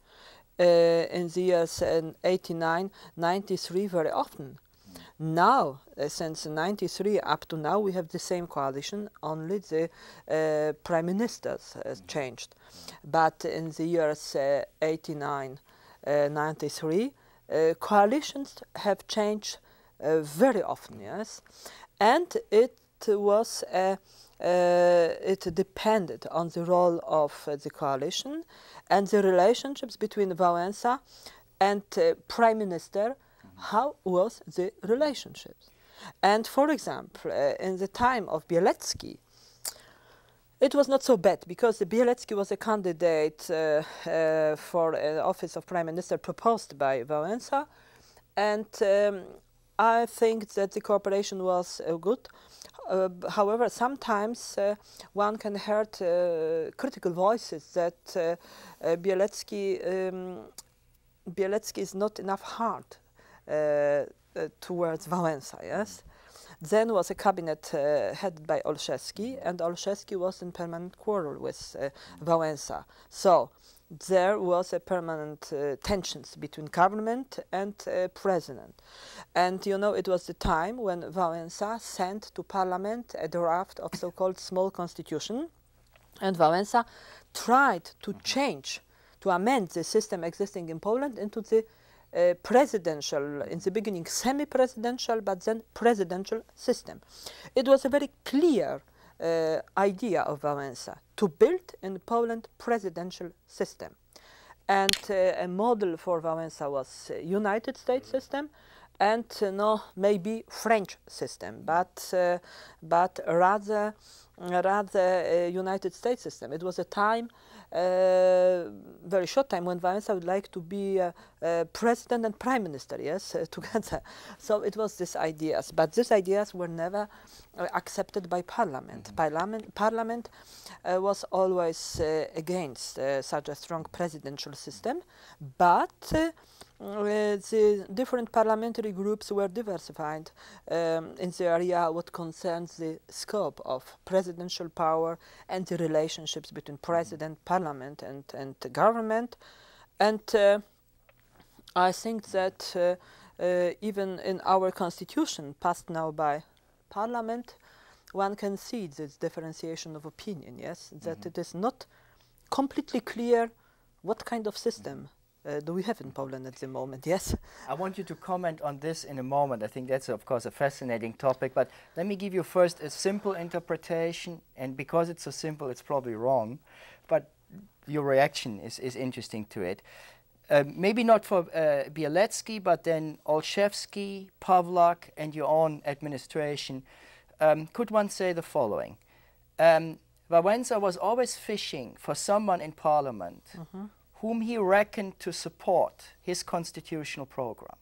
in the years 89, 93 very often. Now, since '93 up to now, we have the same coalition, only the prime ministers has changed. But in the years 89, 93, coalitions have changed very often, yes, and it was it depended on the role of the coalition and the relationships between Wałęsa and prime minister. How was the relationships? And for example, in the time of Bielecki, it was not so bad, because Bielecki was a candidate for the office of prime minister proposed by Wałęsa, and I think that the cooperation was good. However, sometimes one can hear critical voices that Bielecki is not enough hard towards Wałęsa, yes? Then was a cabinet headed by Olszewski, and Olszewski was in permanent quarrel with Wałęsa. So there was a permanent tensions between government and president. And you know, it was the time when Wałęsa sent to parliament a draft of so-called small constitution, and Wałęsa tried to change, to amend the system existing in Poland into the presidential, in the beginning semi-presidential, but then presidential system. It was a very clear idea of Wałęsa to build in Poland presidential system. And a model for Wałęsa was United States system, and no, maybe French system, but rather United States system. It was a time, very short time, when Wałęsa would like to be president and prime minister, yes, together. So it was these ideas, but these ideas were never accepted by parliament. Parliament was always against such a strong presidential system, but the different parliamentary groups were diversified in the area what concerns the scope of presidential power and the relationships between president, parliament, and the government. And I think that even in our constitution, passed now by parliament, one can see this differentiation of opinion, yes, that it is not completely clear what kind of system do we have in Poland at the moment, yes?
I want you to comment on this in a moment. I think that's, of course, a fascinating topic, but let me give you first a simple interpretation, and because it's so simple, it's probably wrong, but your reaction is interesting to it. Maybe not for Bielecki, but then Olszewski, Pawlak, and your own administration. Could one say the following? Wałęsa was always fishing for someone in parliament whom he reckoned to support his constitutional program.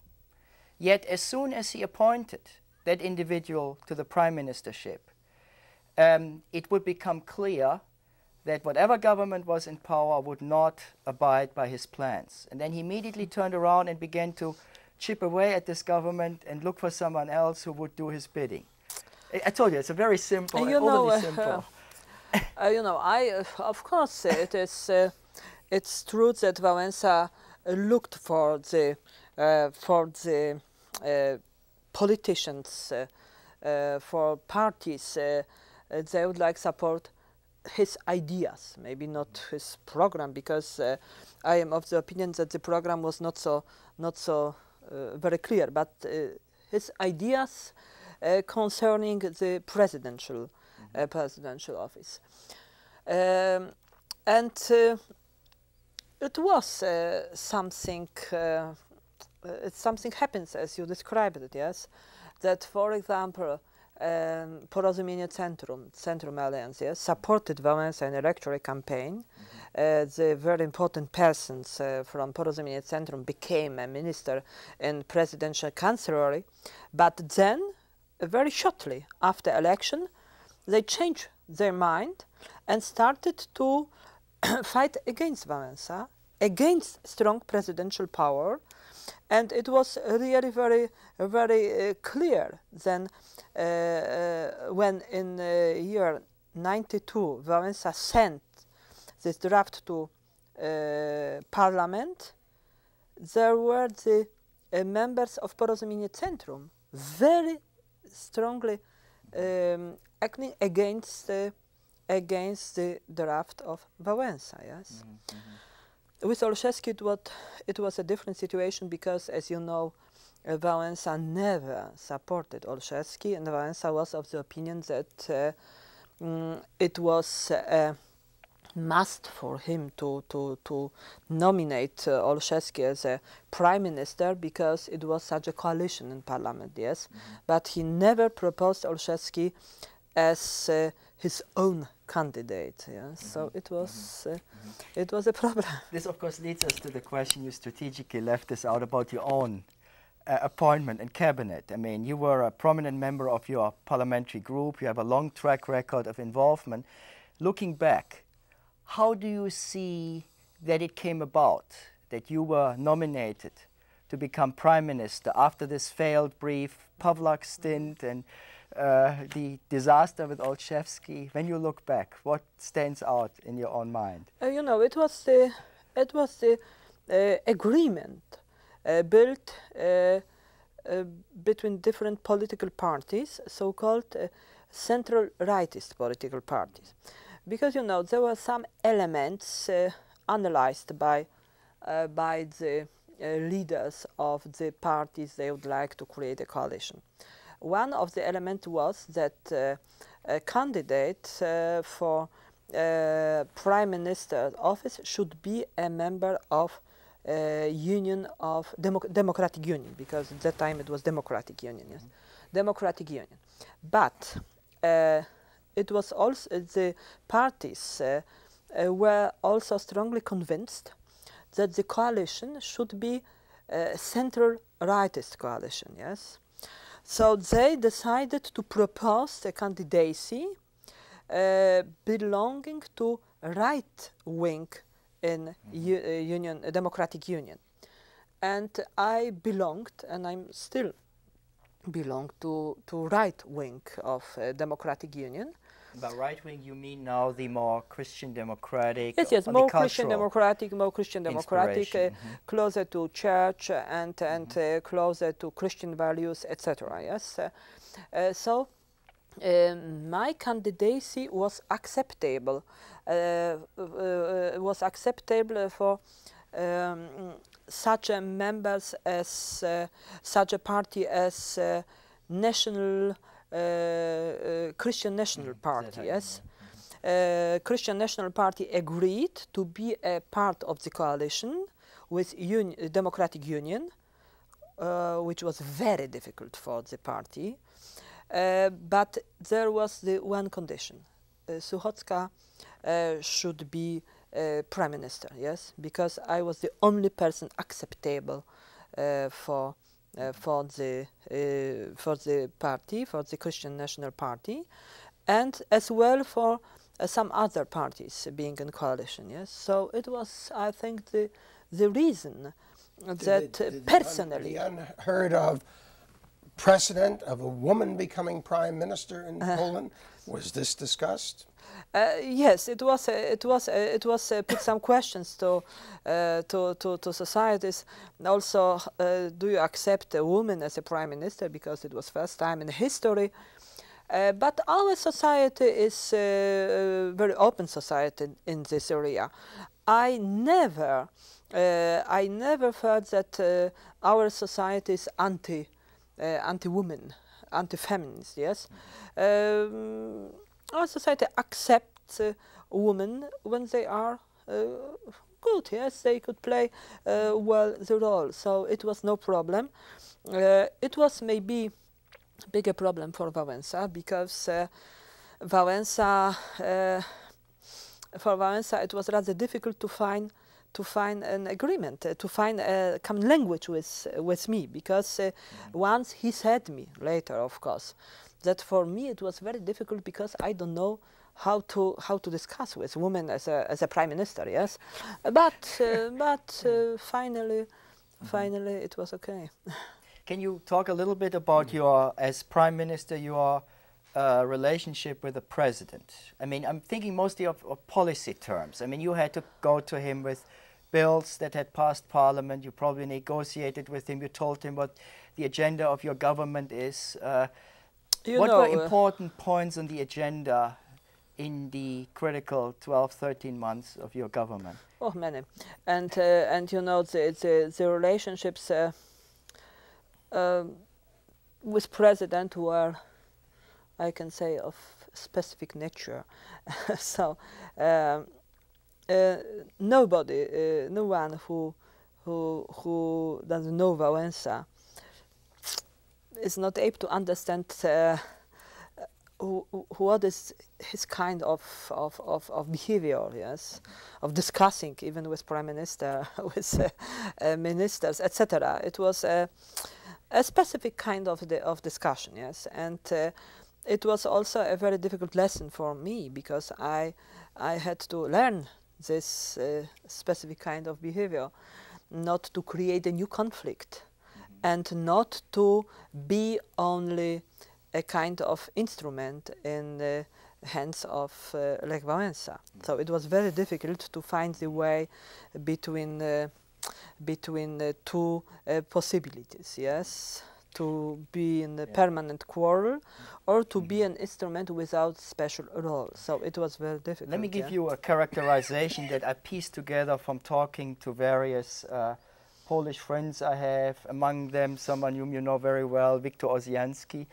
Yet as soon as he appointed that individual to the prime ministership, it would become clear that whatever government was in power would not abide by his plans. And then he immediately turned around and began to chip away at this government and look for someone else who would do his bidding. I told you, it's a very simple, overly simple.
You know, of course, it is. It's true that Wałęsa looked for the politicians, for parties. They would like support his ideas, maybe not his program, because I am of the opinion that the program was not so very clear, but his ideas concerning the presidential office, and. It was something happens as you described it, yes? That, for example, Porozumienie Centrum Alliance, yes, supported Wałęsa in electoral campaign. The very important persons from Porozumienie Centrum became a minister in presidential chancellery, but then, very shortly after election, they changed their mind and started to fight against Wałęsa, against strong presidential power, and it was really very clear then when in year 92 Wałęsa sent this draft to parliament. There were the members of Porozumienie Centrum very strongly acting against the draft of Wałęsa. Yes. With Olszewski, it was a different situation because, as you know, Wałęsa never supported Olszewski, and Wałęsa was of the opinion that it was a must for him to nominate Olszewski as a prime minister because it was such a coalition in parliament, yes. But he never proposed Olszewski as his own candidate, yes. So it was a problem.
This, of course, leads us to the question you strategically left us out about your own appointment in cabinet. I mean, you were a prominent member of your parliamentary group. You have a long track record of involvement. Looking back, how do you see that it came about, that you were nominated to become prime minister after this failed brief Pavlak stint and the disaster with Olszewski? When you look back, what stands out in your own mind?
You know, it was the agreement built between different political parties, so-called central rightist political parties. Because, you know, there were some elements analyzed by the leaders of the parties they would like to create a coalition. One of the elements was that a candidate for prime minister office should be a member of Union of Democratic Union, because at that time it was Democratic Union, yes, Democratic Union. But it was also the parties were also strongly convinced that the coalition should be a central rightist coalition, yes. So they decided to propose a candidacy belonging to right wing in Democratic Union. And I belonged, and I'm still belong to right wing of Democratic Union.
By right wing, you mean now the more Christian democratic?
Yes, more Christian democratic, closer to church and closer to Christian values, etc. Yes, so my candidacy was acceptable. For such a members as such a party as National. Christian National Party, yes. Christian National Party agreed to be a part of the coalition with Democratic Union, which was very difficult for the party. But there was the one condition. Suchocka should be prime minister, yes, because I was the only person acceptable for the party, for the Christian National Party, and as well for some other parties being in coalition. Yes, so it was, I think, the reason that personally,
the unheard of precedent of a woman becoming prime minister in Poland, was this discussed?
Yes, it was put some questions to societies. Also, do you accept a woman as a prime minister, because it was first time in history. But our society is a very open society in this area. I never thought that our society is anti-woman, anti-feminist. Yes. Our society accepts women when they are good, yes, they could play well the role, so it was no problem. It was maybe a bigger problem for Wałęsa, because for Wałęsa it was rather difficult to find an agreement, to find a common language with me, because once he said me later, of course, that for me it was very difficult because I don't know how to discuss with women as a prime minister. Yes, but finally it was okay.
Can you talk a little bit about your, as prime minister, your relationship with the president? I mean, I'm thinking mostly of policy terms. I mean, you had to go to him with bills that had passed Parliament. You probably negotiated with him. You told him what the agenda of your government is. What were important points on the agenda in the critical 12, 13 months of your government?
Oh, many. And you know, the relationships with President were, I can say, of specific nature. So nobody, no one who doesn't know Walesa is not able to understand what is his kind of behavior, yes, of discussing even with Prime Minister, with ministers, etc. It was a specific kind of discussion, yes, and it was also a very difficult lesson for me because I had to learn this specific kind of behavior, not to create a new conflict, and not to be only a kind of instrument in the hands of Lech Wałęsa. So it was very difficult to find the way between the two possibilities, yes, to be in a permanent quarrel or to be an instrument without special role. So it was very difficult.
Let me give you a characterization that I pieced together from talking to various Polish friends I have, among them someone whom you know very well, Viktor Osiański.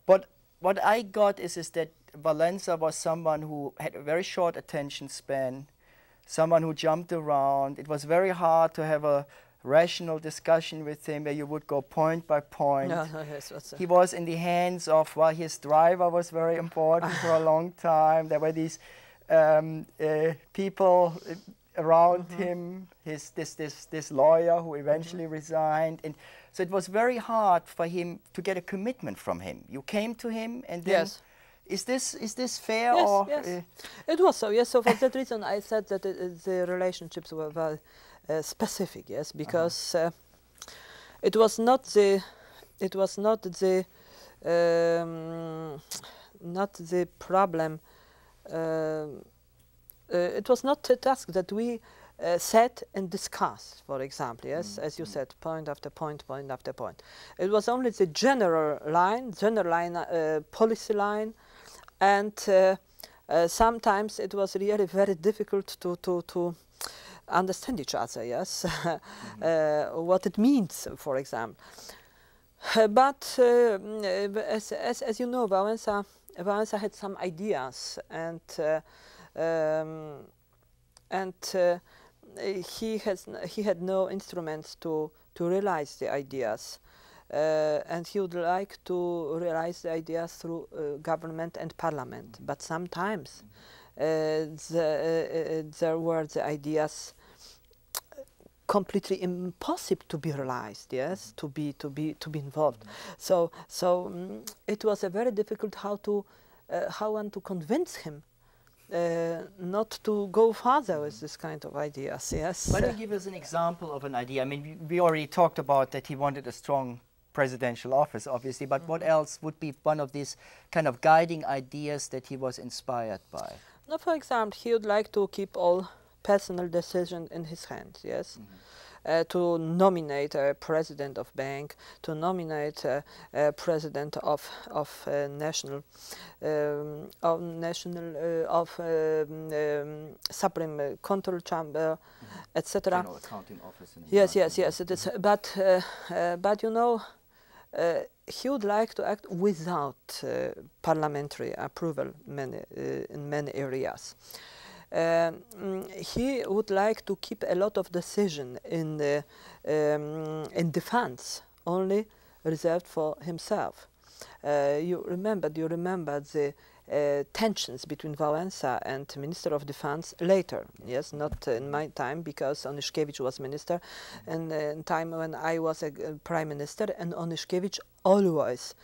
But what I got is that Walesa was someone who had a very short attention span, someone who jumped around. It was very hard to have a rational discussion with him where you would go point by point. He was in the hands of, well, his driver was very important for a long time. There were these people around him, this lawyer who eventually resigned. And so it was very hard for him to get a commitment from him. You came to him and then... Yes. Is this fair?
Yes,
or
yes. It was so, yes. So for that reason I said that the relationships were very specific, yes, because it was not the problem. It was not a task that we sat and discussed, for example, yes, as you said, point after point, point after point. It was only the general line, policy line, and sometimes it was really very difficult to understand each other, yes, what it means, for example. But as you know, Walesa had some ideas, and he had no instruments to realize the ideas. And he would like to realize the ideas through government and parliament. But sometimes there were the ideas completely impossible to be realized, yes, to be involved. So it was a very difficult how one to convince him not to go further with this kind of ideas, yes.
Why don't you give us an example of an idea? I mean, we already talked about that he wanted a strong presidential office, obviously, but what else would be one of these kind of guiding ideas that he was inspired by?
Now, for example, he would like to keep all personal decisions in his hands, yes. To nominate a president of bank, to nominate a president of national Supreme Control Chamber, etc.
General Accounting Office.
Yes. It is. But you know, he would like to act without parliamentary approval in many areas. He would like to keep a lot of decision in defense only reserved for himself. You remember the tensions between Walesa and Minister of Defense later, yes, not in my time, because Onyszkiewicz was minister, and in time when I was a prime minister, and Onyszkiewicz always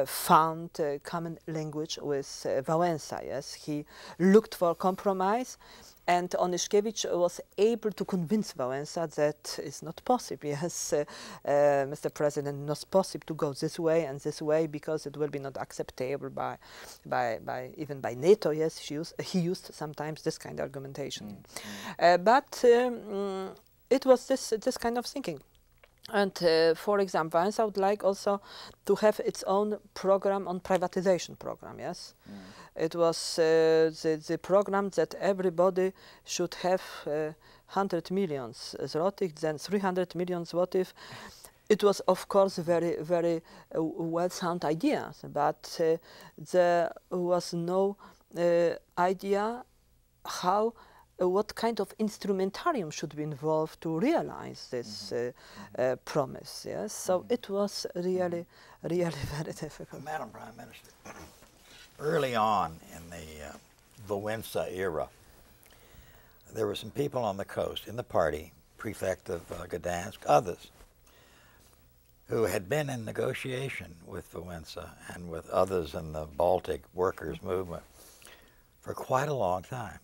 found common language with Walesa, yes. He looked for compromise, And Onyszkiewicz was able to convince Wałęsa that it's not possible. Yes, Mr. President, not possible to go this way and this way because it will be not acceptable even by NATO. Yes, he used sometimes this kind of argumentation. But it was this kind of thinking. And for example, Wałęsa would like also to have its own program on privatization program. Yes. It was the program that everybody should have 100 million zlotys, then 300 million zlotys. It was, of course, very, very well-sound ideas, but there was no idea how, what kind of instrumentarium should be involved to realize this promise. Yes, so it was really, really very difficult.
Madam Prime Minister, early on in the Wałęsa era, there were some people on the coast in the party, prefect of Gdansk, others, who had been in negotiation with Wałęsa and with others in the Baltic workers' movement for quite a long time.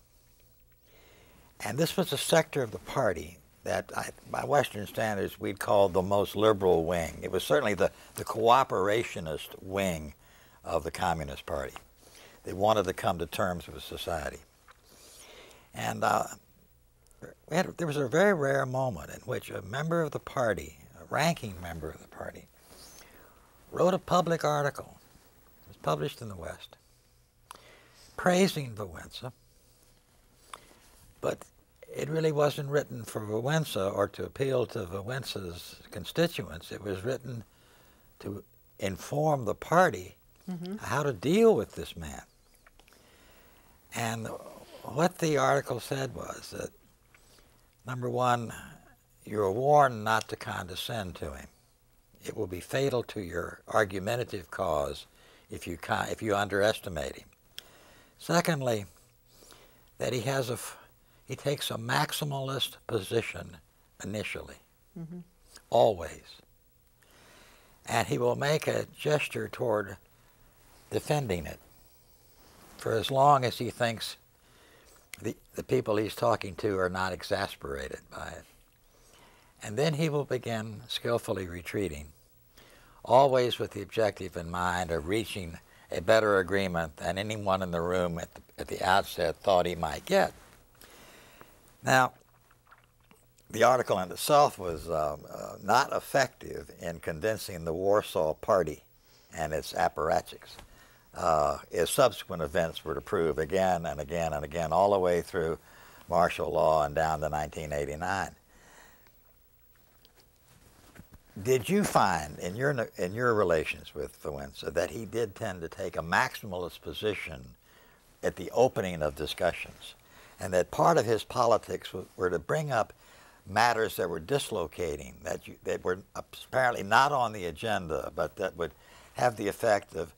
And this was a sector of the party that, by Western standards, we'd call the most liberal wing. It was certainly the cooperationist wing of the Communist Party. They wanted to come to terms with society. And there was a very rare moment in which a member of the party, a ranking member of the party, wrote a public article. It was published in the West, praising Wałęsa, but it really wasn't written for Wałęsa or to appeal to Wałęsa's constituents. It was written to inform the party how to deal with this man. And what the article said was that, number one, you're warned not to condescend to him. It will be fatal to your argumentative cause if you underestimate him. Secondly, that he takes a maximalist position initially, always. And he will make a gesture toward defending it for as long as he thinks the people he's talking to are not exasperated by it. And then he will begin skillfully retreating, always with the objective in mind of reaching a better agreement than anyone in the room at the outset thought he might get. Now, the article in itself was not effective in convincing the Warsaw Party and its apparatchiks, as subsequent events were to prove again and again and again, all the way through martial law and down to 1989. Did you find in your relations with Wałęsa that he did tend to take a maximalist position at the opening of discussions, and that part of his politics were to bring up matters that were dislocating, that were apparently not on the agenda, but that would have the effect of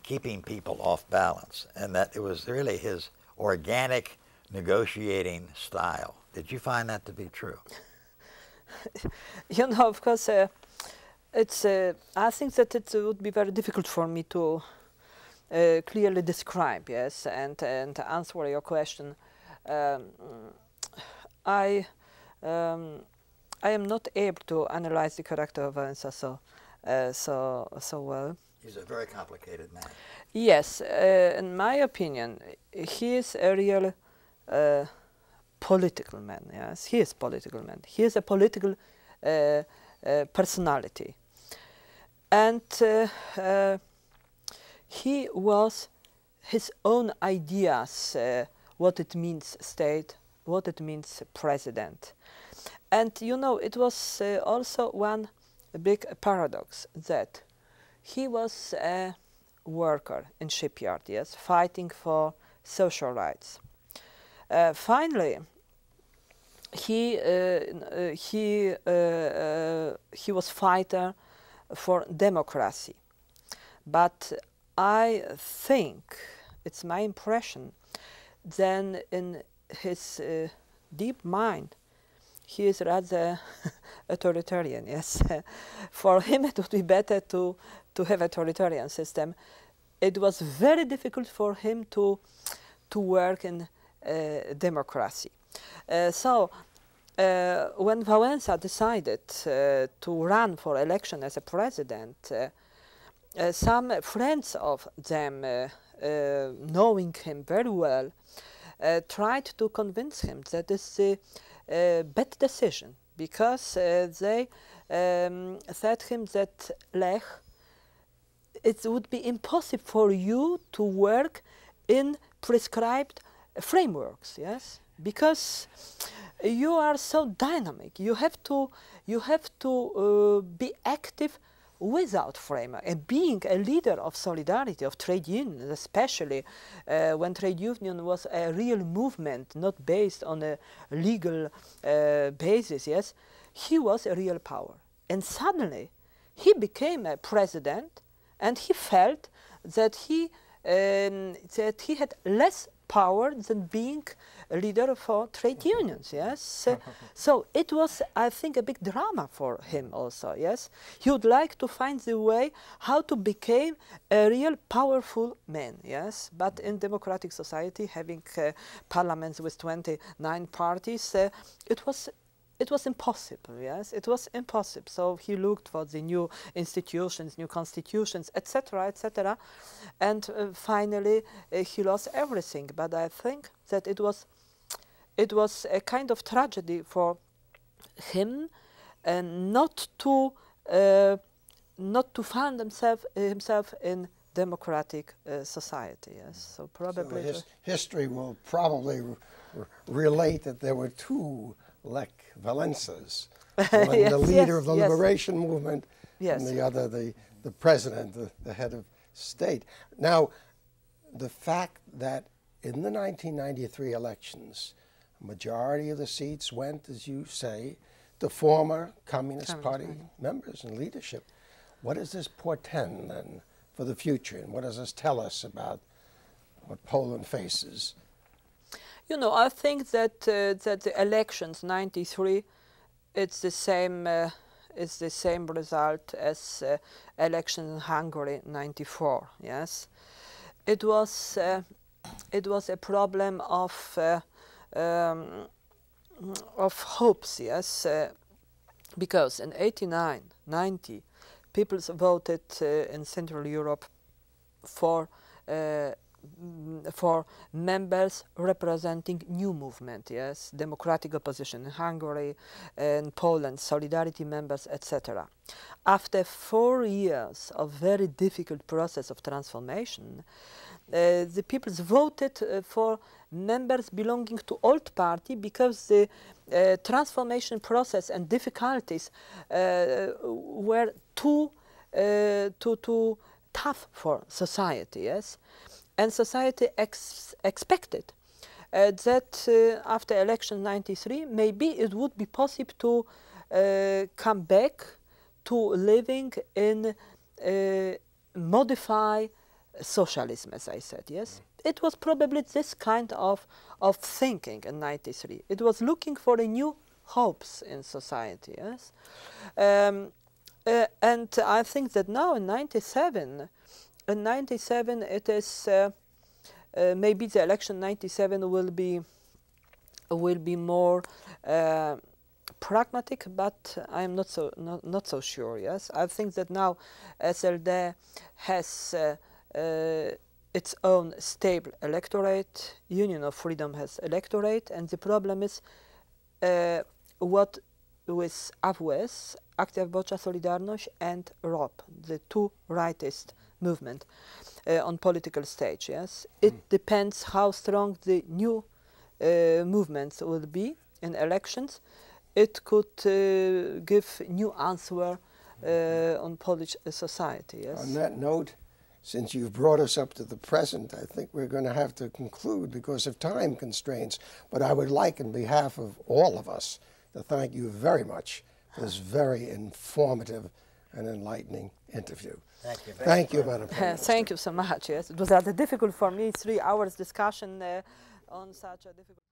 keeping people off balance, and that it was really his organic negotiating style? Did you find that to be true?
You know, of course, it's. I think that it would be very difficult for me to clearly describe, yes, and answer your question. I am not able to analyze the character of Wałęsa so well.
He's a very complicated man.
Yes, in my opinion, he is a real political man. Yes, he is a political man. He is a political personality, and he was his own ideas. What it means state, what it means president, and you know, it was also one big paradox that he was a worker in shipyard, yes, fighting for social rights. Finally, he was fighter for democracy, but I think it's my impression. Then in his deep mind, he is rather authoritarian, yes. For him it would be better to have an authoritarian system. It was very difficult for him to work in democracy. So when Walesa decided to run for election as a president, some friends of them, knowing him very well, tried to convince him that it's a bad decision, because they said him that, Lech, it would be impossible for you to work in prescribed frameworks, yes, because you are so dynamic. You have to be active without framework, and being a leader of solidarity, of trade unions, especially when trade union was a real movement, not based on a legal basis, yes, he was a real power. And suddenly he became a president, and he felt that he had less power than being a leader for trade unions, yes. So it was, I think, a big drama for him also, yes. He would like to find the way how to become a real powerful man, yes. But in democratic society, having parliaments with 29 parties, it was impossible, yes, it was impossible. So he looked for the new institutions, new constitutions, etc., etc. And finally he lost everything. But I think that it was a kind of tragedy for him not to find himself in democratic society, yes. So probably
so history will probably relate that there were two Lech Walesas, one
yes,
the leader
yes,
of the
yes.
liberation movement,
Yes.
and the other the president, the head of state. Now, the fact that in the 1993 elections, a majority of the seats went, as you say, to former Communist Party members and leadership. What does this portend then for the future, and what does this tell us about what Poland faces?
You know, I think that that the elections '93, it's the same result as election in Hungary '94. Yes, it was a problem of hopes. Yes, because in '89, '90, people voted in Central Europe for members representing new movement, yes, democratic opposition in Hungary, in Poland, solidarity members, etc. After 4 years of very difficult process of transformation, the people voted for members belonging to old party, because the transformation process and difficulties were too tough for society, yes. And society expected that after election '93, maybe it would be possible to come back to living in modified socialism, as I said, yes. It was probably this kind of thinking in '93. It was looking for a new hopes in society, yes. And I think that now in '97, it is maybe the election '97 will be more pragmatic, but I am not so sure. Yes, I think that now SLD has its own stable electorate. Union of Freedom has electorate, and the problem is what with AWS, Akcja Wyborcza Solidarność, and ROP, the two rightist movement on political stage. Yes, it depends how strong the new movements will be in elections. It could give new answer on Polish society. Yes.
On that note, since you've brought us up to the present, I think we're going to have to conclude because of time constraints. But I would like, on behalf of all of us, to thank you very much for this very informative and enlightening interview.
Thank you.
Thank you, Madam Prime Minister.
Thank you so much. Yes, it was rather difficult for me. 3 hours discussion on such a difficult.